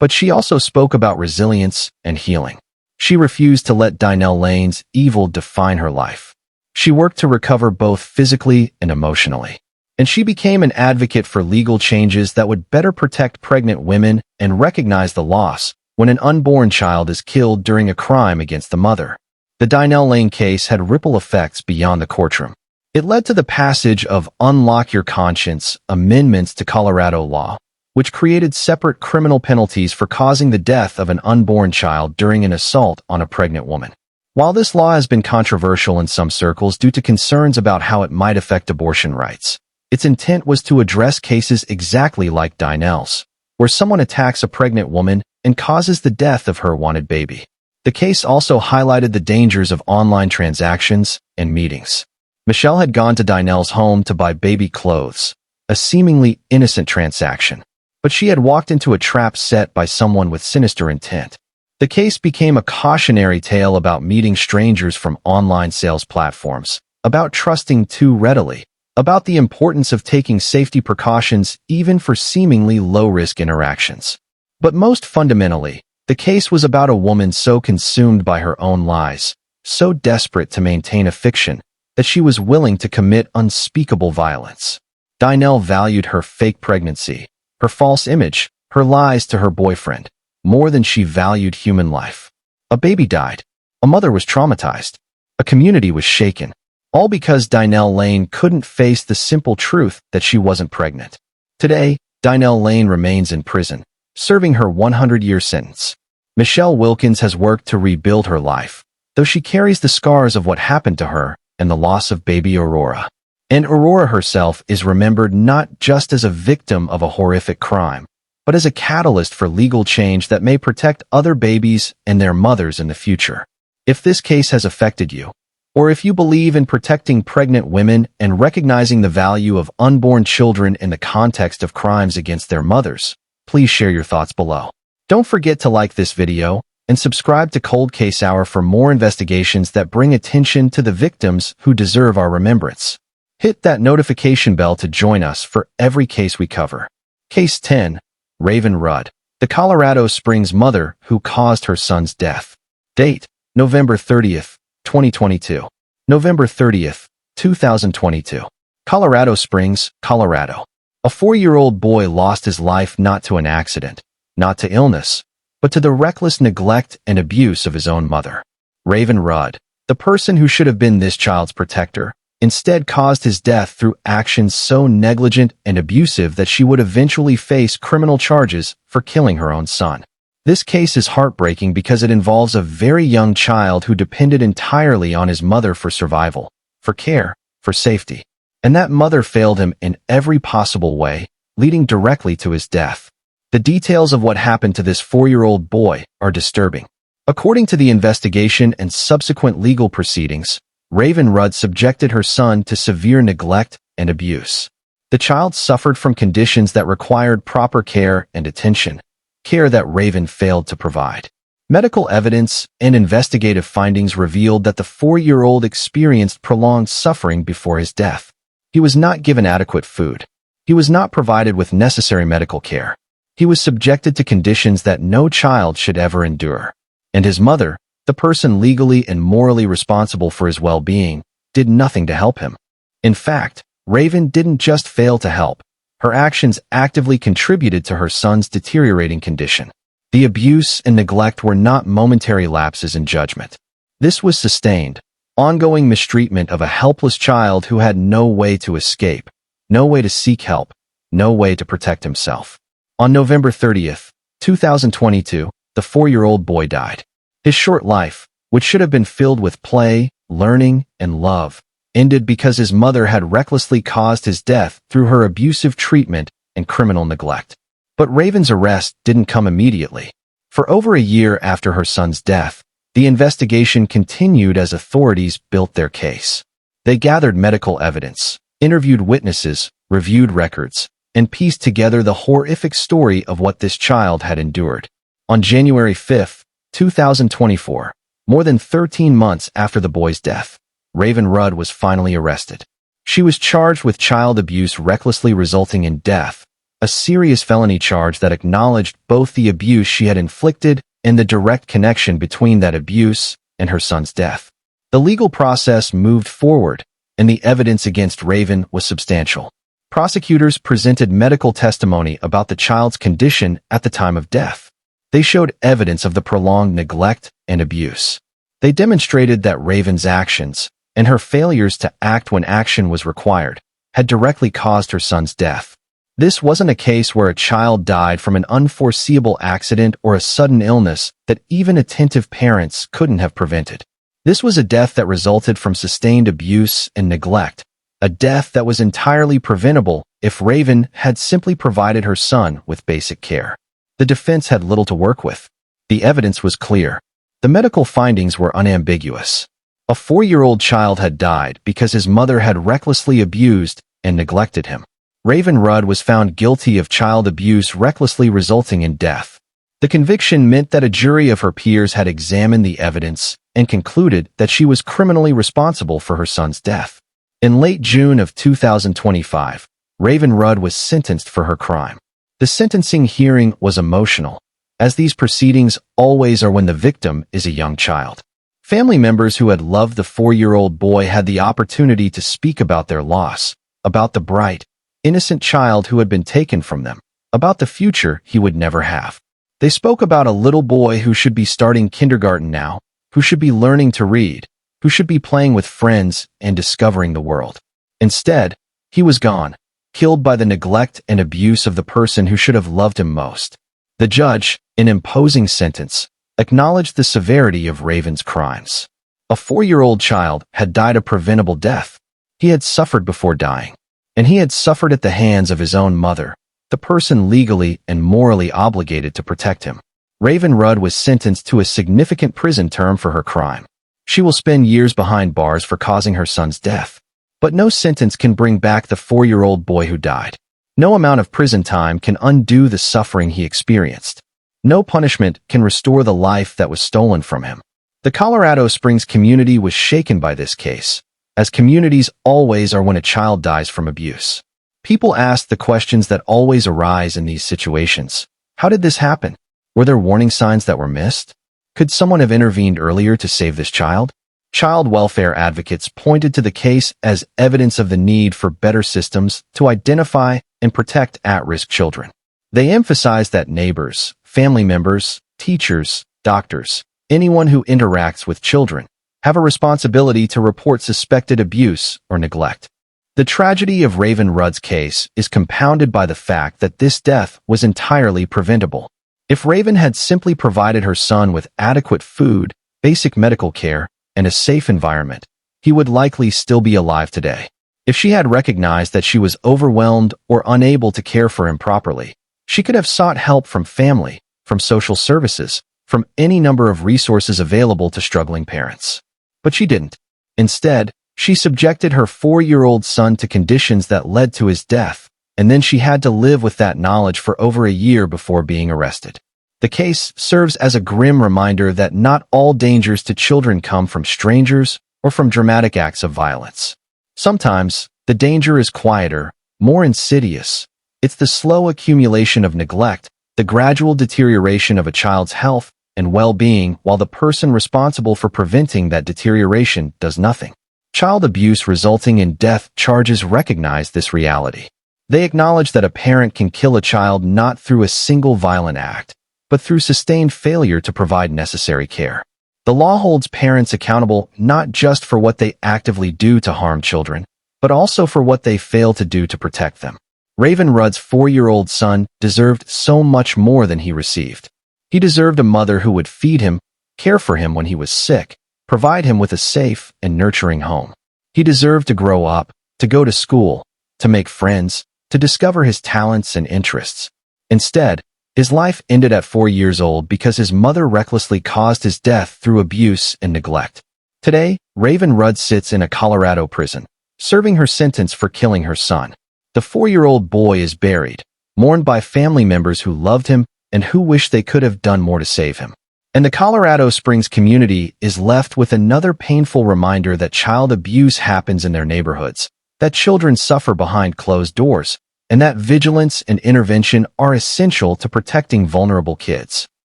But she also spoke about resilience and healing. She refused to let Dynel Lane's evil define her life. She worked to recover both physically and emotionally. And she became an advocate for legal changes that would better protect pregnant women and recognize the loss when an unborn child is killed during a crime against the mother. The Dynel Lane case had ripple effects beyond the courtroom. It led to the passage of Unlock Your Conscience amendments to Colorado law, which created separate criminal penalties for causing the death of an unborn child during an assault on a pregnant woman. While this law has been controversial in some circles due to concerns about how it might affect abortion rights, its intent was to address cases exactly like Dynel's, where someone attacks a pregnant woman and causes the death of her wanted baby. The case also highlighted the dangers of online transactions and meetings. Michelle had gone to Dynel's home to buy baby clothes, a seemingly innocent transaction, but she had walked into a trap set by someone with sinister intent. The case became a cautionary tale about meeting strangers from online sales platforms, about trusting too readily, about the importance of taking safety precautions even for seemingly low-risk interactions. But most fundamentally, the case was about a woman so consumed by her own lies, so desperate to maintain a fiction, that she was willing to commit unspeakable violence. Dynel valued her fake pregnancy, her false image, her lies to her boyfriend, more than she valued human life. A baby died. A mother was traumatized. A community was shaken. All because Dynel Lane couldn't face the simple truth that she wasn't pregnant. Today, Dynel Lane remains in prison, serving her 100-year sentence. Michelle Wilkins has worked to rebuild her life, though she carries the scars of what happened to her and the loss of baby Aurora. And Aurora herself is remembered not just as a victim of a horrific crime, but as a catalyst for legal change that may protect other babies and their mothers in the future. If this case has affected you, or if you believe in protecting pregnant women and recognizing the value of unborn children in the context of crimes against their mothers, please share your thoughts below. Don't forget to like this video and subscribe to Cold Case Hour for more investigations that bring attention to the victims who deserve our remembrance. Hit that notification bell to join us for every case we cover. Case 10. Raven Rudd, the Colorado Springs mother who caused her son's death. Date: November 30th, 2022. November 30th, 2022. Colorado Springs, Colorado. A 4-year-old boy lost his life not to an accident, not to illness, but to the reckless neglect and abuse of his own mother. Raven Rudd, the person who should have been this child's protector, instead caused his death through actions so negligent and abusive that she would eventually face criminal charges for killing her own son. This case is heartbreaking because it involves a very young child who depended entirely on his mother for survival, for care, for safety. And that mother failed him in every possible way, leading directly to his death. The details of what happened to this 4-year-old boy are disturbing. According to the investigation and subsequent legal proceedings, Raven Rudd subjected her son to severe neglect and abuse. The child suffered from conditions that required proper care and attention, care that Raven failed to provide. Medical evidence and investigative findings revealed that the 4-year-old experienced prolonged suffering before his death. He was not given adequate food. He was not provided with necessary medical care. He was subjected to conditions that no child should ever endure. And his mother, the person legally and morally responsible for his well-being, did nothing to help him. In fact, Raven didn't just fail to help. Her actions actively contributed to her son's deteriorating condition. The abuse and neglect were not momentary lapses in judgment. This was sustained, ongoing mistreatment of a helpless child who had no way to escape, no way to seek help, no way to protect himself. On November 30th, 2022, the 4-year-old boy died. His short life, which should have been filled with play, learning, and love, ended because his mother had recklessly caused his death through her abusive treatment and criminal neglect. But Raven's arrest didn't come immediately. For over a year after her son's death, the investigation continued as authorities built their case. They gathered medical evidence, interviewed witnesses, reviewed records, and pieced together the horrific story of what this child had endured. On January 5, 2024, more than 13 months after the boy's death, Raven Rudd was finally arrested. She was charged with child abuse recklessly resulting in death, a serious felony charge that acknowledged both the abuse she had inflicted and the direct connection between that abuse and her son's death. The legal process moved forward, and the evidence against Raven was substantial. Prosecutors presented medical testimony about the child's condition at the time of death. They showed evidence of the prolonged neglect and abuse. They demonstrated that Raven's actions, and her failures to act when action was required, had directly caused her son's death. This wasn't a case where a child died from an unforeseeable accident or a sudden illness that even attentive parents couldn't have prevented. This was a death that resulted from sustained abuse and neglect, a death that was entirely preventable if Raven had simply provided her son with basic care. The defense had little to work with. The evidence was clear. The medical findings were unambiguous. A 4-year-old child had died because his mother had recklessly abused and neglected him. Raven Rudd was found guilty of child abuse recklessly resulting in death. The conviction meant that a jury of her peers had examined the evidence and concluded that she was criminally responsible for her son's death. In late June of 2025, Raven Rudd was sentenced for her crime. The sentencing hearing was emotional, as these proceedings always are when the victim is a young child. Family members who had loved the 4-year-old boy had the opportunity to speak about their loss, about the bright, innocent child who had been taken from them, about the future he would never have. They spoke about a little boy who should be starting kindergarten now, who should be learning to read, who should be playing with friends and discovering the world. Instead, he was gone, killed by the neglect and abuse of the person who should have loved him most. The judge, in imposing sentence, acknowledged the severity of Raven's crimes. A 4-year-old child had died a preventable death. He had suffered before dying, and he had suffered at the hands of his own mother, the person legally and morally obligated to protect him. Raven Rudd was sentenced to a significant prison term for her crime. She will spend years behind bars for causing her son's death. But no sentence can bring back the 4-year-old boy who died. No amount of prison time can undo the suffering he experienced. No punishment can restore the life that was stolen from him. The Colorado Springs community was shaken by this case, as communities always are when a child dies from abuse. People asked the questions that always arise in these situations. How did this happen? Were there warning signs that were missed? Could someone have intervened earlier to save this child? Child welfare advocates pointed to the case as evidence of the need for better systems to identify and protect at-risk children. They emphasized that neighbors, family members, teachers, doctors, anyone who interacts with children, have a responsibility to report suspected abuse or neglect. The tragedy of Raven Rudd's case is compounded by the fact that this death was entirely preventable. If Raven had simply provided her son with adequate food, basic medical care, and a safe environment, he would likely still be alive today. If she had recognized that she was overwhelmed or unable to care for him properly, she could have sought help from family, from social services, from any number of resources available to struggling parents. But she didn't. Instead, she subjected her 4-year-old son to conditions that led to his death, and then she had to live with that knowledge for over a year before being arrested. The case serves as a grim reminder that not all dangers to children come from strangers or from dramatic acts of violence. Sometimes, the danger is quieter, more insidious. It's the slow accumulation of neglect, the gradual deterioration of a child's health and well-being while the person responsible for preventing that deterioration does nothing. Child abuse resulting in death charges recognize this reality. They acknowledge that a parent can kill a child not through a single violent act, but through sustained failure to provide necessary care. The law holds parents accountable not just for what they actively do to harm children, but also for what they fail to do to protect them. Raven Rudd's 4-year-old son deserved so much more than he received. He deserved a mother who would feed him, care for him when he was sick, provide him with a safe and nurturing home. He deserved to grow up, to go to school, to make friends, to discover his talents and interests. Instead, his life ended at 4 years old because his mother recklessly caused his death through abuse and neglect. Today, Raven Rudd sits in a Colorado prison, serving her sentence for killing her son. The 4-year-old boy is buried, mourned by family members who loved him and who wish they could have done more to save him. And the Colorado Springs community is left with another painful reminder that child abuse happens in their neighborhoods, that children suffer behind closed doors, and that vigilance and intervention are essential to protecting vulnerable kids.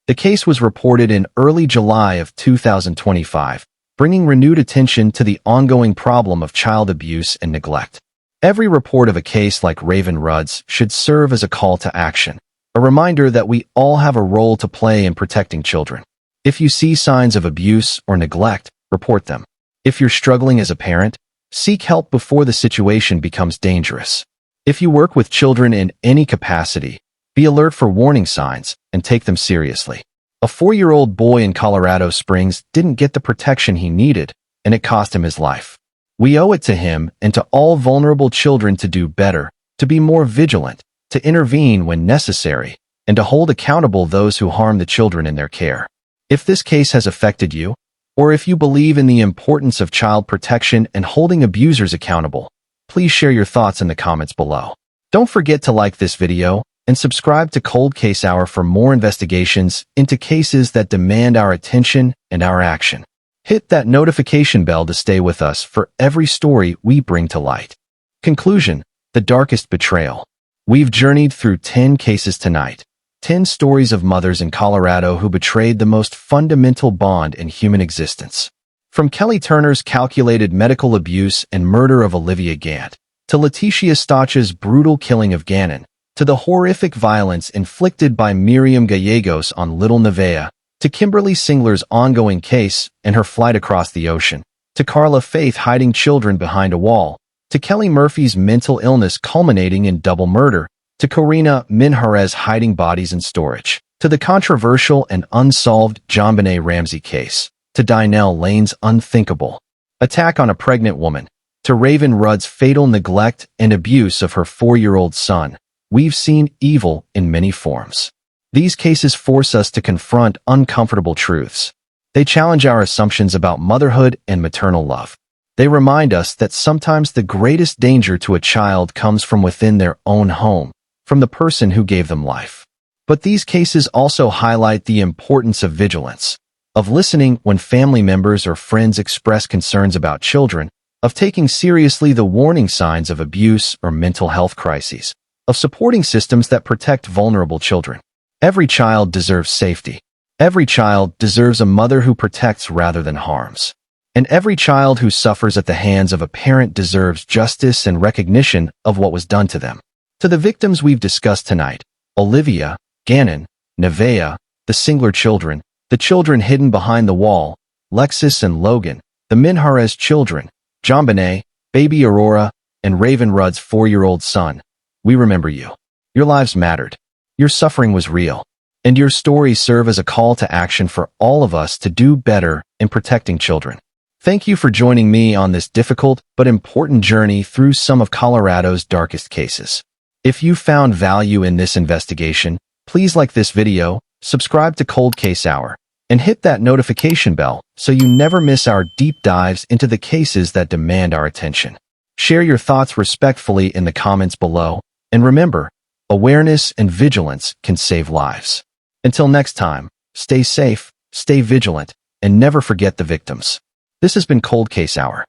The case was reported in early July of 2025, bringing renewed attention to the ongoing problem of child abuse and neglect. Every report of a case like Raven Rudd's should serve as a call to action, a reminder that we all have a role to play in protecting children. If you see signs of abuse or neglect, report them. If you're struggling as a parent, seek help before the situation becomes dangerous. If you work with children in any capacity, be alert for warning signs and take them seriously. A 4-year-old boy in Colorado Springs didn't get the protection he needed, and it cost him his life. We owe it to him and to all vulnerable children to do better, to be more vigilant, to intervene when necessary, and to hold accountable those who harm the children in their care. If this case has affected you, or if you believe in the importance of child protection and holding abusers accountable, please share your thoughts in the comments below. Don't forget to like this video and subscribe to Cold Case Hour for more investigations into cases that demand our attention and our action. Hit that notification bell to stay with us for every story we bring to light. Conclusion: the darkest betrayal. We've journeyed through 10 cases tonight, 10 stories of mothers in Colorado who betrayed the most fundamental bond in human existence. From Kelli Turner's calculated medical abuse and murder of Olivia Gant, to Letecia Stauch's brutal killing of Gannon, to the horrific violence inflicted by Miriam Gallegos on little Neveah, to Kimberlee Singler's ongoing case and her flight across the ocean, to Carla Faith hiding children behind a wall, to Kelly Murphy's mental illness culminating in double murder, to Corena Minjarez hiding bodies in storage, to the controversial and unsolved JonBenét Ramsey case, to Dynel Lane's unthinkable attack on a pregnant woman, to Raven Rudd's fatal neglect and abuse of her 4-year-old son, we've seen evil in many forms. These cases force us to confront uncomfortable truths. They challenge our assumptions about motherhood and maternal love. They remind us that sometimes the greatest danger to a child comes from within their own home, from the person who gave them life. But these cases also highlight the importance of vigilance, of listening when family members or friends express concerns about children, of taking seriously the warning signs of abuse or mental health crises, of supporting systems that protect vulnerable children. Every child deserves safety. Every child deserves a mother who protects rather than harms. And every child who suffers at the hands of a parent deserves justice and recognition of what was done to them. To the victims we've discussed tonight, Olivia, Gannon, Neveah, the Singler children, the children hidden behind the wall, Lexus and Logan, The Minjarez children, JonBenét, baby Aurora, and Raven Rudd's 4-year-old son. We remember you. Your lives mattered. Your suffering was real. And your stories serve as a call to action for all of us to do better in protecting children. Thank you for joining me on this difficult but important journey through some of Colorado's darkest cases. If you found value in this investigation, please like this video, subscribe to Cold Case Hour, and hit that notification bell so you never miss our deep dives into the cases that demand our attention. Share your thoughts respectfully in the comments below, and remember, awareness and vigilance can save lives. Until next time, stay safe, stay vigilant, and never forget the victims. This has been Cold Case Hour.